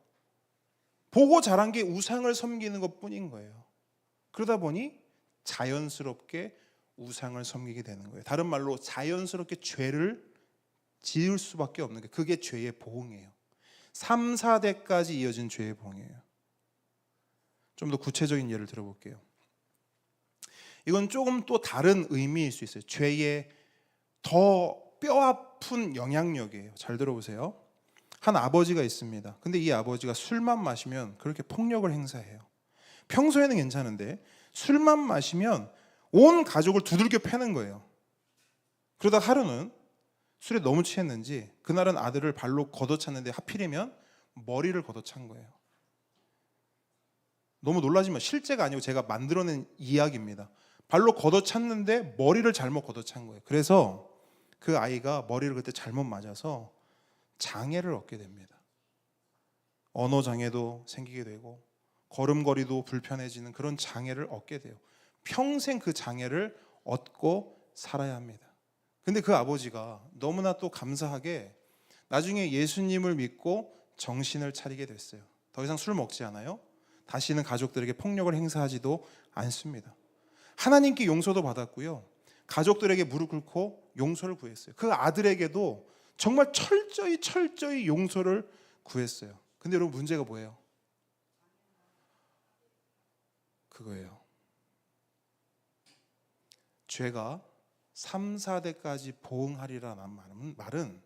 보고 자란 게 우상을 섬기는 것뿐인 거예요. 그러다 보니 자연스럽게 우상을 섬기게 되는 거예요. 다른 말로 자연스럽게 죄를 지을 수밖에 없는 게, 그게 죄의 보응이에요. 3, 4대까지 이어진 죄의 보응이에요. 좀 더 구체적인 예를 들어볼게요. 이건 조금 또 다른 의미일 수 있어요. 죄의 더 뼈아픈 영향력이에요. 잘 들어보세요. 한 아버지가 있습니다. 근데 이 아버지가 술만 마시면 그렇게 폭력을 행사해요. 평소에는 괜찮은데 술만 마시면 온 가족을 두들겨 패는 거예요. 그러다 하루는 술에 너무 취했는지 그날은 아들을 발로 걷어찼는데 하필이면 머리를 걷어찬 거예요. 너무 놀라지만 실제가 아니고 제가 만들어낸 이야기입니다. 발로 걷어찼는데 머리를 잘못 걷어찬 거예요. 그래서 그 아이가 머리를 그때 잘못 맞아서 장애를 얻게 됩니다. 언어 장애도 생기게 되고 걸음걸이도 불편해지는 그런 장애를 얻게 돼요. 평생 그 장애를 얻고 살아야 합니다. 근데 그 아버지가 너무나 또 감사하게 나중에 예수님을 믿고 정신을 차리게 됐어요. 더 이상 술 먹지 않아요. 다시는 가족들에게 폭력을 행사하지도 않습니다. 하나님께 용서도 받았고요. 가족들에게 무릎 꿇고 용서를 구했어요. 그 아들에게도 정말 철저히 용서를 구했어요. 근데 여러분, 문제가 뭐예요? 그거예요. 죄가 3, 4대까지 보응하리라는 말은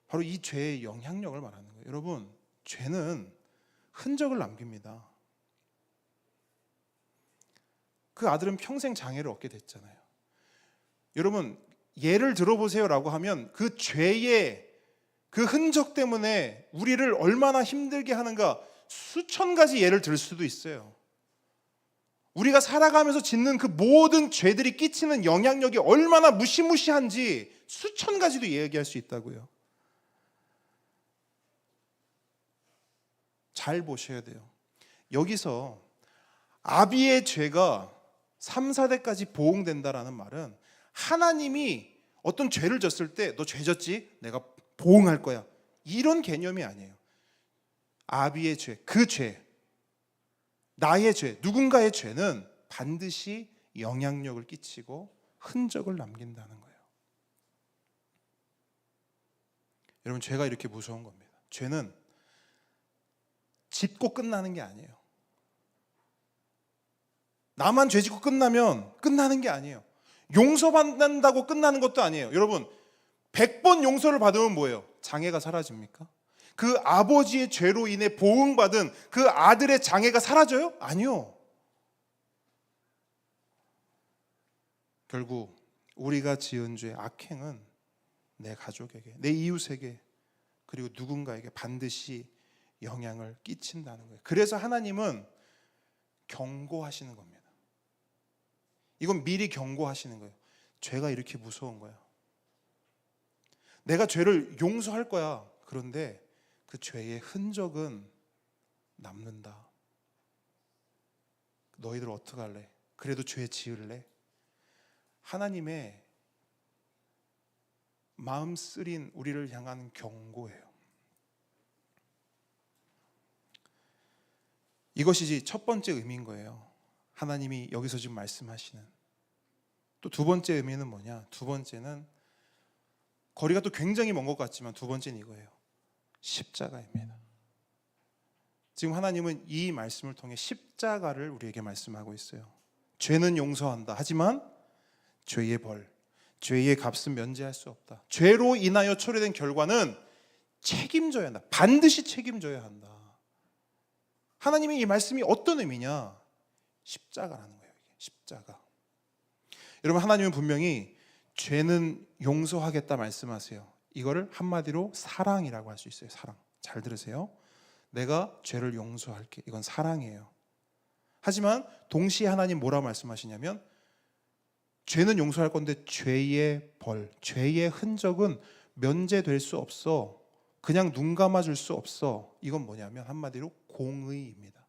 바로 이 죄의 영향력을 말하는 거예요. 여러분, 죄는 흔적을 남깁니다. 그 아들은 평생 장애를 얻게 됐잖아요. 여러분, 예를 들어보세요라고 하면 그 죄의 그 흔적 때문에 우리를 얼마나 힘들게 하는가 수천 가지 예를 들 수도 있어요. 우리가 살아가면서 짓는 그 모든 죄들이 끼치는 영향력이 얼마나 무시무시한지 수천 가지도 얘기할 수 있다고요. 잘 보셔야 돼요. 여기서 아비의 죄가 3, 4대까지 보응된다라는 말은 하나님이 어떤 죄를 졌을 때 너 죄 졌지? 내가 보응할 거야. 이런 개념이 아니에요. 아비의 죄, 그 죄, 나의 죄, 누군가의 죄는 반드시 영향력을 끼치고 흔적을 남긴다는 거예요. 여러분, 죄가 이렇게 무서운 겁니다. 죄는 짓고 끝나는 게 아니에요. 나만 죄 짓고 끝나면 끝나는 게 아니에요. 용서받는다고 끝나는 것도 아니에요. 여러분, 100번 용서를 받으면 뭐예요? 장애가 사라집니까? 그 아버지의 죄로 인해 보응받은 그 아들의 장애가 사라져요? 아니요. 결국 우리가 지은 죄, 악행은 내 가족에게, 내 이웃에게, 그리고 누군가에게 반드시 영향을 끼친다는 거예요. 그래서 하나님은 경고하시는 겁니다. 이건 미리 경고하시는 거예요. 죄가 이렇게 무서운 거야. 내가 죄를 용서할 거야. 그런데 그 죄의 흔적은 남는다. 너희들 어떡할래? 그래도 죄 지을래? 하나님의 마음 쓰린 우리를 향한 경고예요. 이것이 첫 번째 의미인 거예요. 하나님이 여기서 지금 말씀하시는. 또 두 번째 의미는 뭐냐? 두 번째는 거리가 또 굉장히 먼 것 같지만 두 번째는 이거예요. 십자가입니다. 지금 하나님은 이 말씀을 통해 십자가를 우리에게 말씀하고 있어요. 죄는 용서한다. 하지만 죄의 벌, 죄의 값은 면제할 수 없다. 죄로 인하여 초래된 결과는 책임져야 한다. 반드시 책임져야 한다. 하나님의 이 말씀이 어떤 의미냐? 십자가라는 거예요. 이게 십자가. 여러분, 하나님은 분명히 죄는 용서하겠다 말씀하세요. 이거를 한마디로 사랑이라고 할 수 있어요. 사랑. 잘 들으세요. 내가 죄를 용서할게. 이건 사랑이에요. 하지만 동시에 하나님 뭐라고 말씀하시냐면 죄는 용서할 건데 죄의 벌, 죄의 흔적은 면제될 수 없어. 그냥 눈 감아줄 수 없어. 이건 뭐냐면 한마디로 공의입니다.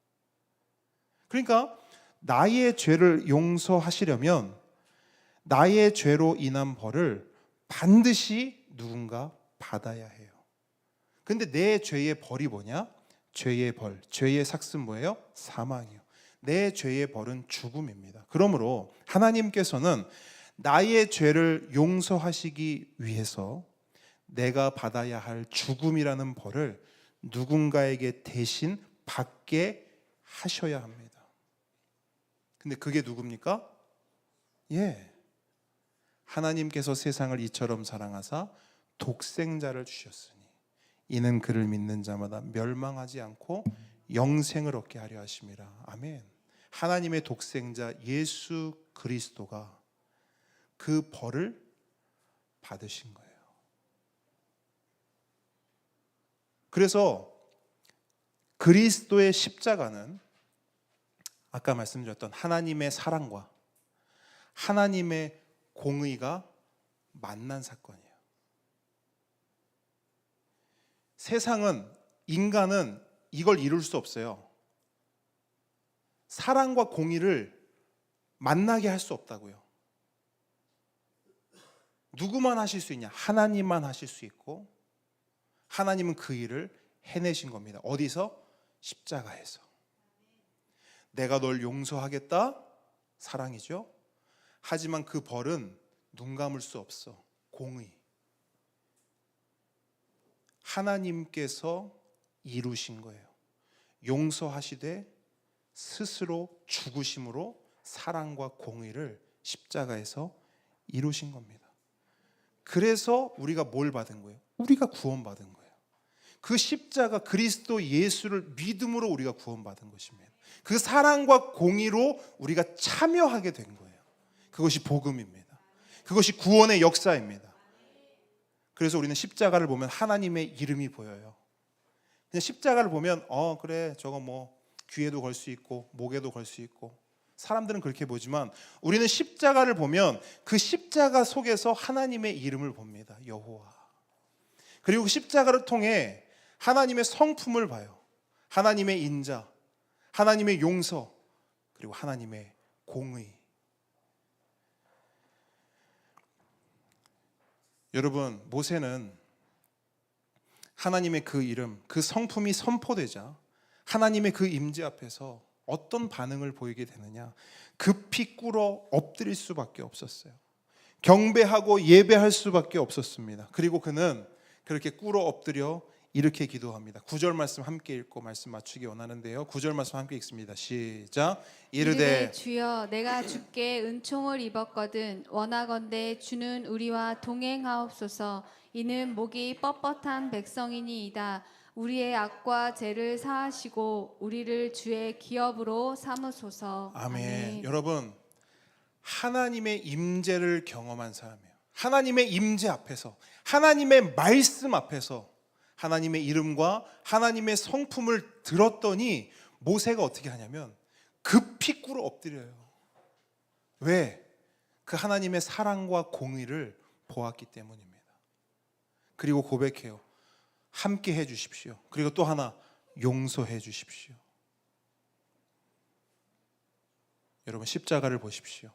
그러니까 나의 죄를 용서하시려면 나의 죄로 인한 벌을 반드시 누군가 받아야 해요. 근데 내 죄의 벌이 뭐냐? 죄의 벌, 죄의 삭은 뭐예요? 사망이에요. 내 죄의 벌은 죽음입니다. 그러므로 하나님께서는 나의 죄를 용서하시기 위해서 내가 받아야 할 죽음이라는 벌을 누군가에게 대신 받게 하셔야 합니다. 근데 그게 누굽니까? 하나님께서 세상을 이처럼 사랑하사 독생자를 주셨으니 이는 그를 믿는 자마다 멸망하지 않고 영생을 얻게 하려 하심이라. 아멘. 하나님의 독생자 예수 그리스도가 그 벌을 받으신 거예요. 그래서 그리스도의 십자가는 아까 말씀드렸던 하나님의 사랑과 하나님의 공의가 만난 사건이에요. 세상은, 인간은 이걸 이룰 수 없어요. 사랑과 공의를 만나게 할 수 없다고요. 누구만 하실 수 있냐? 하나님만 하실 수 있고, 하나님은 그 일을 해내신 겁니다. 어디서? 십자가에서. 내가 널 용서하겠다? 사랑이죠. 하지만 그 벌은 눈 감을 수 없어. 공의. 하나님께서 이루신 거예요. 용서하시되 스스로 죽으심으로 사랑과 공의를 십자가에서 이루신 겁니다. 그래서 우리가 뭘 받은 거예요? 우리가 구원받은 거예요. 그 십자가 그리스도 예수를 믿음으로 우리가 구원받은 것입니다. 그 사랑과 공의로 우리가 참여하게 된 거예요. 그것이 복음입니다. 그것이 구원의 역사입니다. 그래서 우리는 십자가를 보면 하나님의 이름이 보여요. 그냥 십자가를 보면 그래, 저거 뭐 귀에도 걸 수 있고 목에도 걸 수 있고, 사람들은 그렇게 보지만 우리는 십자가를 보면 그 십자가 속에서 하나님의 이름을 봅니다. 여호와. 그리고 그 십자가를 통해 하나님의 성품을 봐요. 하나님의 인자, 하나님의 용서, 그리고 하나님의 공의. 여러분, 모세는 하나님의 그 이름, 그 성품이 선포되자 하나님의 그 임재 앞에서 어떤 반응을 보이게 되느냐? 급히 꿇어 엎드릴 수밖에 없었어요. 경배하고 예배할 수밖에 없었습니다. 그리고 그는 그렇게 꿇어 엎드려 이렇게 기도합니다. 9절 말씀 함께 읽고 말씀 맞추기 원하는데요. 9절 말씀 함께 읽습니다. 시작. 이르되 주여 내가 주께 은총을 입었거든 원하건대 주는 우리와 동행하옵소서. 이는 목이 뻣뻣한 백성이니이다. 우리의 악과 죄를 사하시고 우리를 주의 기업으로 삼으소서. 아멘. 여러분, 하나님의 임재를 경험한 사람이에요. 하나님의 임재 앞에서, 하나님의 말씀 앞에서 하나님의 이름과 하나님의 성품을 들었더니 모세가 어떻게 하냐면 급히 꿇어 엎드려요. 왜? 그 하나님의 사랑과 공의를 보았기 때문입니다. 그리고 고백해요. 함께 해 주십시오. 그리고 또 하나, 용서해 주십시오. 여러분, 십자가를 보십시오.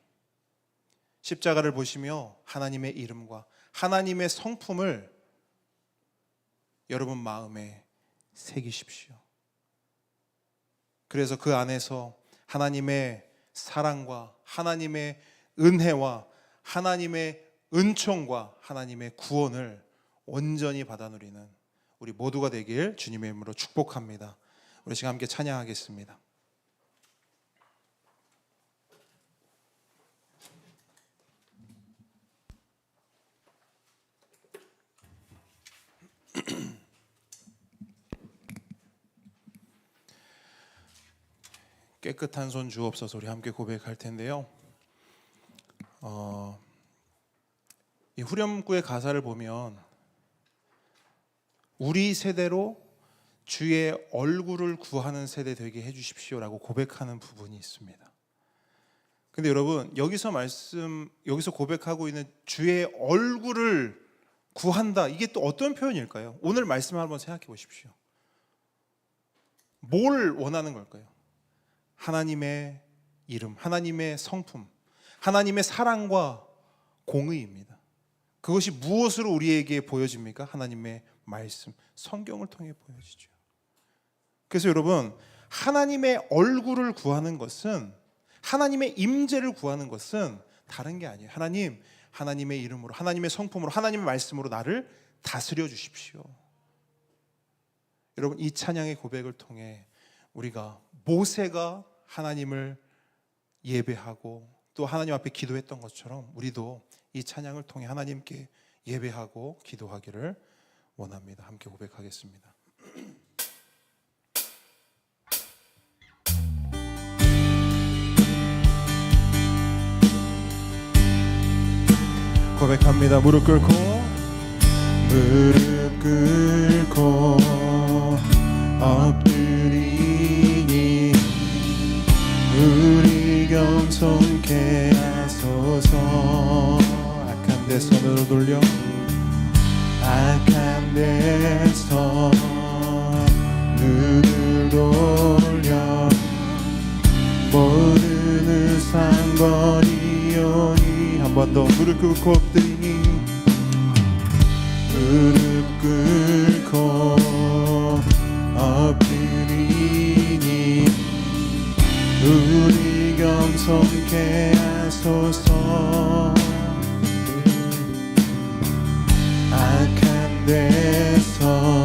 십자가를 보시며 하나님의 이름과 하나님의 성품을 여러분 마음에 새기십시오. 그래서 그 안에서 하나님의 사랑과 하나님의 은혜와 하나님의 은총과 하나님의 구원을 온전히 받아 누리는 우리 모두가 되길 주님의 이름으로 축복합니다. 우리 지금 함께 찬양하겠습니다. 깨끗한 손 주옵소서. 우리 함께 고백할 텐데요. 이 후렴구의 가사를 보면 우리 세대로 주의 얼굴을 구하는 세대 되게 해주십시오라고 고백하는 부분이 있습니다. 근데 여러분, 여기서 고백하고 있는 주의 얼굴을 구한다, 이게 또 어떤 표현일까요? 오늘 말씀을 한번 생각해 보십시오. 뭘 원하는 걸까요? 하나님의 이름, 하나님의 성품, 하나님의 사랑과 공의입니다. 그것이 무엇으로 우리에게 보여집니까? 하나님의 말씀, 성경을 통해 보여지죠. 그래서 여러분, 하나님의 얼굴을 구하는 것은, 하나님의 임재를 구하는 것은 다른 게 아니에요. 하나님의 이름으로, 하나님의 성품으로, 하나님의 말씀으로 나를 다스려 주십시오. 여러분, 이 찬양의 고백을 통해 우리가 모세가 하나님을 예배하고 또 하나님 앞에 기도했던 것처럼 우리도 이 찬양을 통해 하나님께 예배하고 기도하기를 원합니다. 함께 고백하겠습니다. 고백합니다. 무릎 꿇고 엎드리니 우리 겸손케 하소서. 악한 데 손으로 돌려, 악한 데서 눈을 돌려 모든 의상거리오니. 한 번 더 무릎 꿇고 엎드리니, 무릎 꿇고 엎드리니 우리 겸손케 하소서. 악한 데서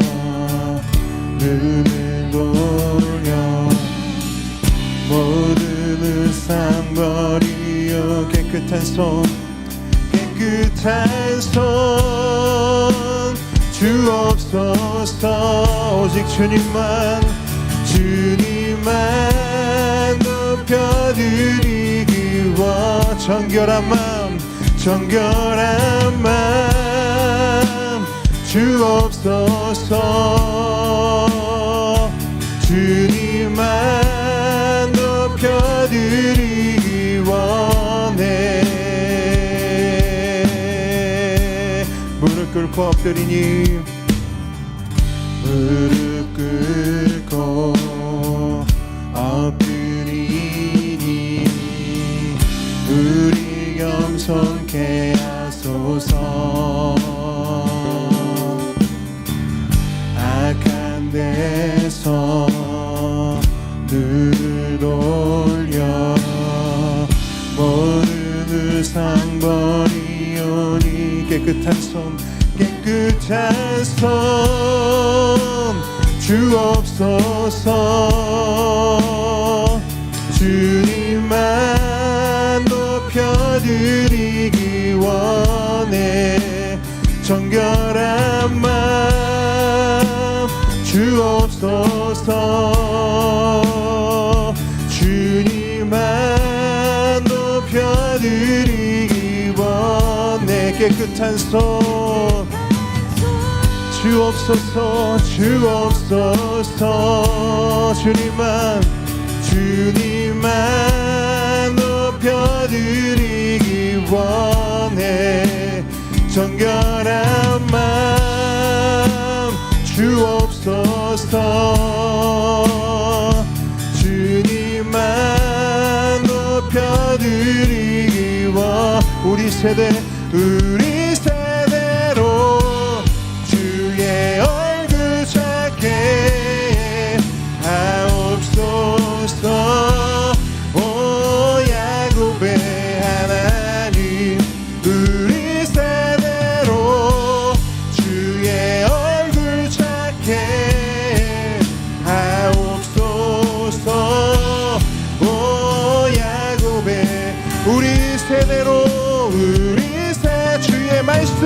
눈을 돌려 모든 의상 버리어 깨끗한 손 주옵소서. 오직 주님만 높여드리기 원. 정결한 마음 주옵소서. 주님만 높여드리기 원해. 무릎 꿇고 엎드리니, 무릎 꿇고 엎드리니 우리 겸손케 하소서. 악한 데서 눈을 돌려 모든 의상 버리오니 깨끗한 손 깨끗한 손 주옵소서. 주님만 높여드리기 원해. 정결한 마음 주옵소서. 주님만 높여드리기 원해. 깨끗한 손 주옵소서. 주옵소서. 주님만 높여드리기 원해. 정결한 마음 주옵소서. 주님만 높여드리기 원. 우리 세대로 주의 얼굴 찾게 하옵소서. 오 야곱의 하나님, 우리 세대로 주의 얼굴 찾게 하옵소서. 오 야곱의 우리 세대로 주의 말씀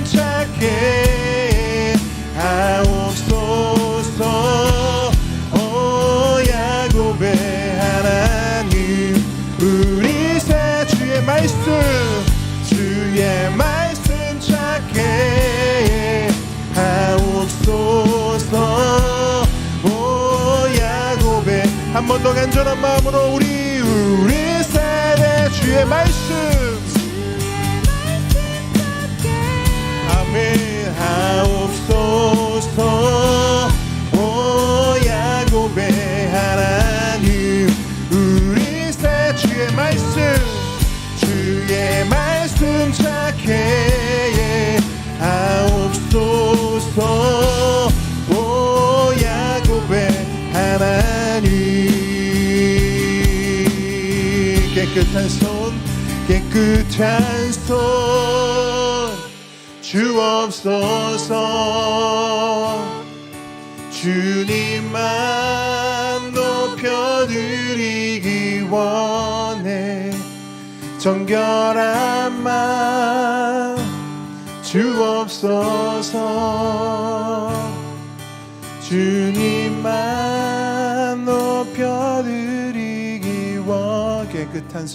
찾게 하옵소서. 오 야곱의 하나님, 우리 새 주의 말씀 찾게 하옵소서. 오 야곱의 한 번 더 간절한 마음으로 우리 세대 주의 말씀 아멘 하옵소서. 오 야곱의 하나님, 우리 새 주의 말씀 찾게 하옵소서. 오 야곱의 하나님, 깨끗한 손 주옵소서. 주님만 높여드리기 원해. 정결한 마음 주옵소서. 주님만 높여드리기 원. 깨끗한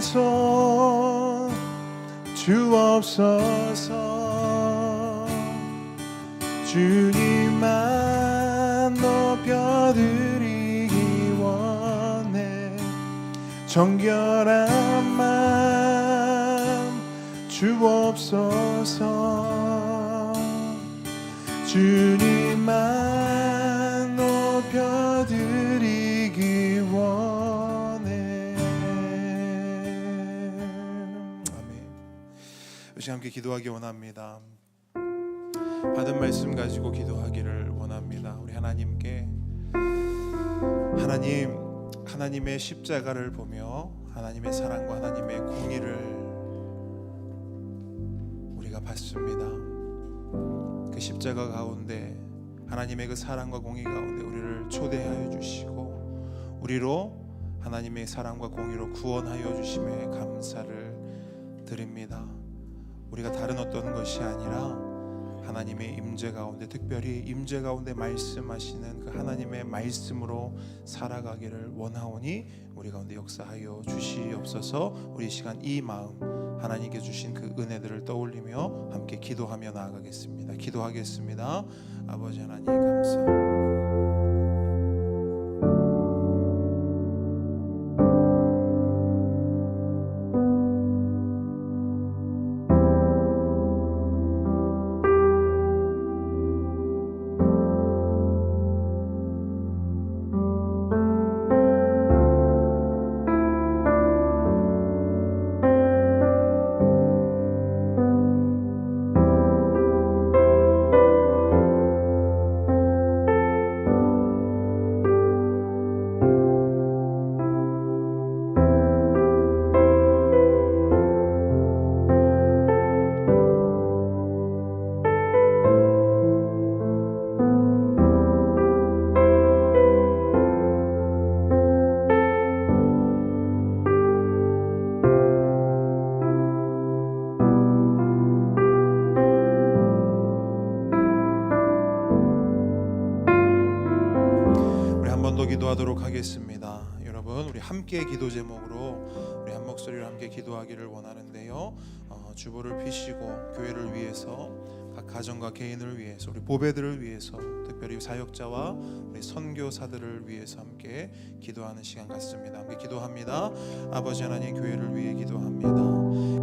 손 주옵소서. 주님만 높여드리기 원해. 정결한 마음 주옵소서. 주님만 높여드리기 원해. 아멘. 이 시간 함께 기도하기 원합니다. 받은 말씀 가지고 기도하기를 원합니다. 우리 하나님께 하나님의 십자가를 보며 하나님의 사랑과 하나님의 공의를 우리가 받습니다. 그 십자가 가운데 하나님의 그 사랑과 공의 가운데 우리를 초대하여 주시고 우리로 하나님의 사랑과 공의로 구원하여 주심에 감사를 드립니다. 우리가 다른 어떤 것이 아니라 하나님의 임재 가운데, 특별히 임재 가운데 말씀하시는 그 하나님의 말씀으로 살아가기를 원하오니 우리 가운데 역사하여 주시옵소서. 우리 시간 이 마음 하나님께 주신 그 은혜들을 떠올리며 함께 기도하며 나아가겠습니다. 기도하겠습니다. 아버지 하나님 감사합니다. 번 더 기도하도록 하겠습니다. 여러분, 우리 함께 기도 제목으로 우리 한 목소리로 함께 기도하기를 원하는데요. 주보를 피시고 교회를 위해서, 각 가정과 개인을 위해서, 우리 보배들을 위해서, 특별히 사역자와 우리 선교사들을 위해서 함께 기도하는 시간 같습니다. 함께 기도합니다. 아버지 하나님, 교회를 위해 기도합니다.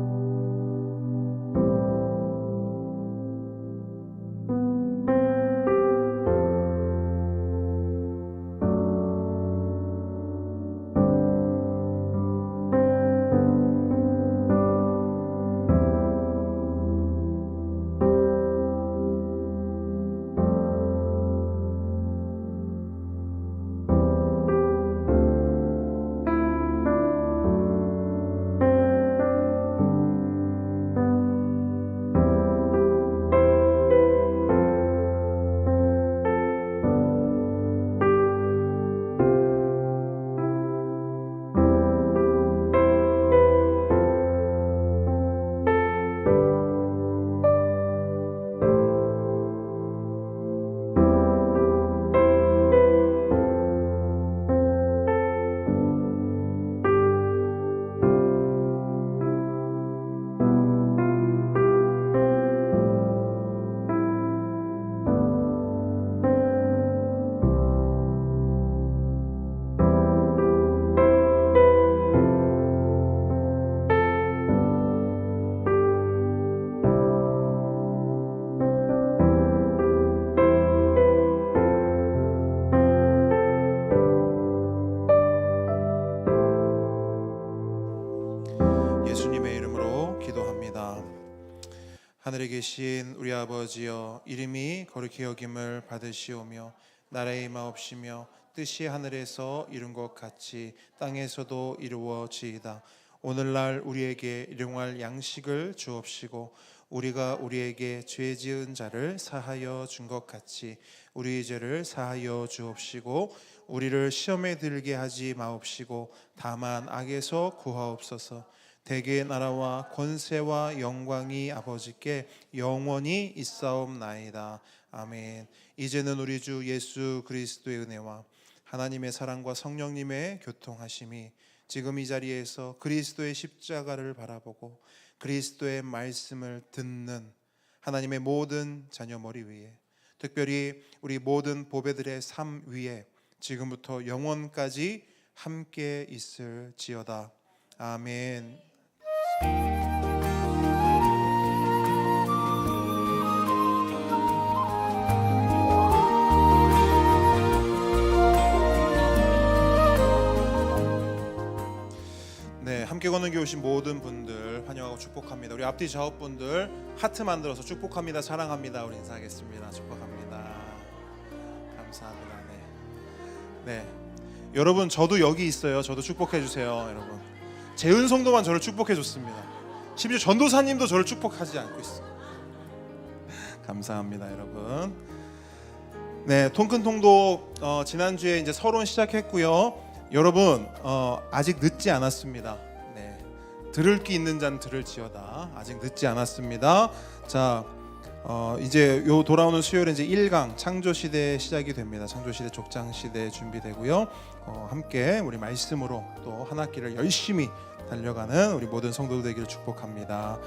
예수님의 이름으로 기도합니다. 하늘에 계신 우리 아버지여, 이름이 거룩히 여김을 받으시오며 나라의 임하옵시며 뜻이 하늘에서 이룬 것 같이 땅에서도 이루어지이다. 오늘날 우리에게 일용할 양식을 주옵시고 우리가 우리에게 죄 지은 자를 사하여 준 것 같이 우리 죄를 사하여 주옵시고 우리를 시험에 들게 하지 마옵시고 다만 악에서 구하옵소서. 대개의 나라와 권세와 영광이 아버지께 영원히 있사옵나이다. 아멘. 이제는 우리 주 예수 그리스도의 은혜와 하나님의 사랑과 성령님의 교통하심이 지금 이 자리에서 그리스도의 십자가를 바라보고 그리스도의 말씀을 듣는 하나님의 모든 자녀 머리 위에, 특별히 우리 모든 보배들의 삶 위에 지금부터 영원까지 함께 있을지어다. 아멘. 네, 함께 걷는 교회 오신 모든 분들 환영하고 축복합니다. 우리 앞뒤 좌우분들 하트 만들어서 축복합니다, 사랑합니다 우리 인사하겠습니다. 축복합니다. 감사합니다. 네, 여러분 저도 여기 있어요. 저도 축복해 주세요. 여러분, 재은 성도만 저를 축복해 줬습니다. 심지어 전도사님도 저를 축복하지 않고 있어요. 감사합니다, 여러분. 네, 통큰 통도 지난주에 이제 서론 시작했고요. 여러분 아직 늦지 않았습니다. 네, 들을 게 있는 자는 들을지어다. 아직 늦지 않았습니다. 자, 이제 요 돌아오는 수요일에 이제 1강 창조 시대 시작이 됩니다. 창조 시대 족장 시대 준비되고요. 함께 우리 말씀으로 또 한 학기를 열심히 달려가는 우리 모든 성도들 되기를 축복합니다.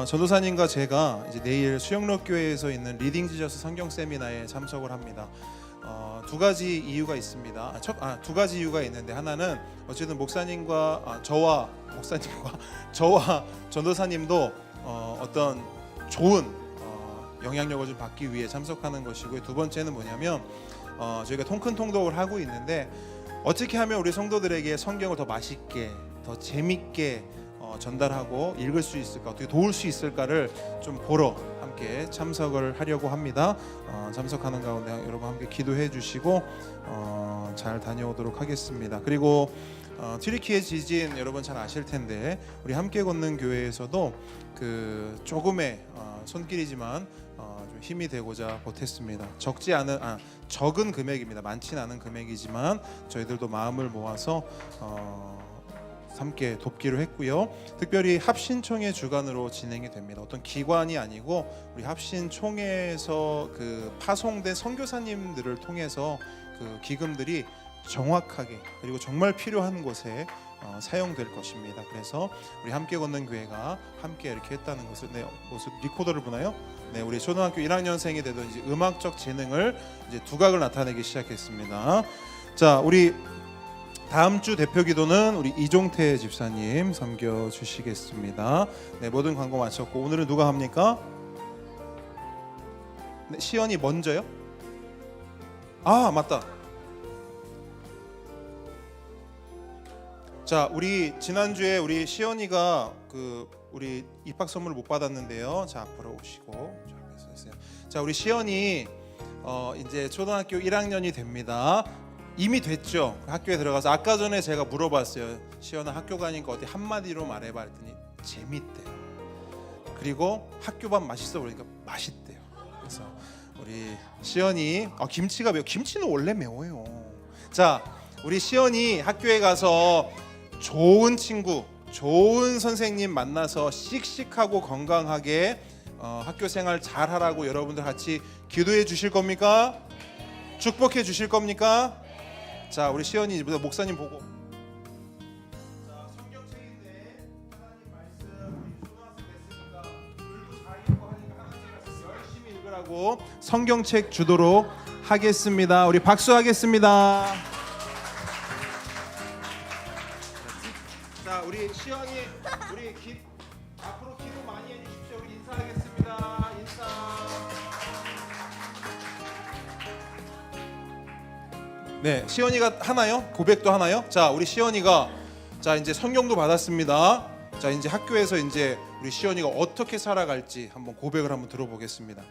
전도사님과 제가 이제 내일 수영록 교회에서 있는 리딩 지저스 성경 세미나에 참석을 합니다. 두 가지 이유가 있습니다. 두 가지 이유가 있는데, 하나는 어쨌든 목사님과 저와 전도사님도 어떤 좋은 영향력을 좀 받기 위해 참석하는 것이고요. 두 번째는 뭐냐면 저희가 통큰 통독을 하고 있는데 어떻게 하면 우리 성도들에게 성경을 더 맛있게, 더 재밌게 전달하고 읽을 수 있을까, 어떻게 도울 수 있을까를 좀 보러 함께 참석을 하려고 합니다. 참석하는 가운데 여러분 함께 기도해 주시고 잘 다녀오도록 하겠습니다. 그리고 튀르키예 지진 여러분 잘 아실 텐데 우리 함께 걷는 교회에서도 그 조금의 손길이지만 좀 힘이 되고자 보탰습니다. 적은 금액입니다. 많지는 않은 금액이지만 저희들도 마음을 모아서 함께 돕기로 했고요. 특별히 합신총회 주관으로 진행이 됩니다. 어떤 기관이 아니고 우리 합신총회에서 그 파송된 선교사님들을 통해서 그 기금들이 정확하게 그리고 정말 필요한 곳에 사용될 것입니다. 그래서 우리 함께 걷는 교회가 함께 이렇게 했다는 것을 무슨 리코더를 보나요? 네, 우리 초등학교 1학년생이 되던 이제 음악적 재능을 이제 두각을 나타내기 시작했습니다. 자, 우리 다음 주 대표 기도는 우리 이종태 집사님 섬겨 주시겠습니다. 네, 모든 광고 마쳤고 오늘은 누가 합니까? 네, 시연이 먼저요? 아, 맞다. 자, 우리 지난주에 우리 시연이가 우리 입학 선물 못 받았는데요. 자, 앞으로 오시고 자, 우리 시연이 이제 초등학교 1학년이 됩니다. 이미 됐죠. 학교에 들어가서 아까 전에 제가 물어봤어요. 시연아 학교 가니까 어디 한마디로 말해봐 했더니 재밌대요. 그리고 학교밥 맛있어 보니까 맛있대요. 그래서 우리 시연이 김치가 김치는 원래 매워요. 자, 우리 시연이 학교에 가서 좋은 친구, 좋은 선생님 만나서 씩씩하고 건강하게 학교 생활 잘 하라고 여러분들 같이 기도해 주실 겁니까? 축복해 주실 겁니까? 자, 우리 시연이 목사님 보고. 자, 성경책인데 하나님 말씀 초등학생 됐으니까 글도 잘 읽고 하니까 하나님 열심히 읽으라고 성경책 주도록 하겠습니다. 우리 박수하겠습니다. 자, 우리 시연이 우리 앞으로 기도 많이 해주십시오. 우리 인사하겠습니다. 인사. 네, 시연이가 하나요? 고백도 하나요? 자, 우리 시연이가 자 이제 성경도 받았습니다. 자, 이제 학교에서 이제 우리 시연이가 어떻게 살아갈지 한번 고백을 한번 들어보겠습니다.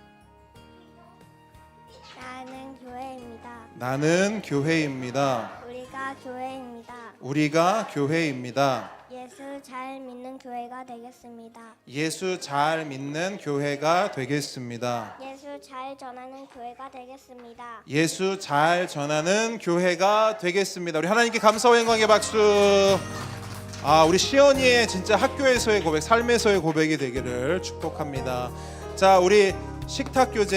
나는 교회입니다. 나는 교회입니다. 우리가 교회입니다. 우리가 교회입니다. 예수 잘 믿는 교회가 되겠습니다. 예수 잘 믿는 교회가 되겠습니다. 예수 잘 전하는 교회가 되겠습니다. 예수 잘 전하는 교회가 되겠습니다. 우리 하나님께 감사와 영광의 박수. 우리 시연이의 진짜 학교에서의 고백, 삶에서의 고백이 되기를 축복합니다. 자, 우리 식탁 교제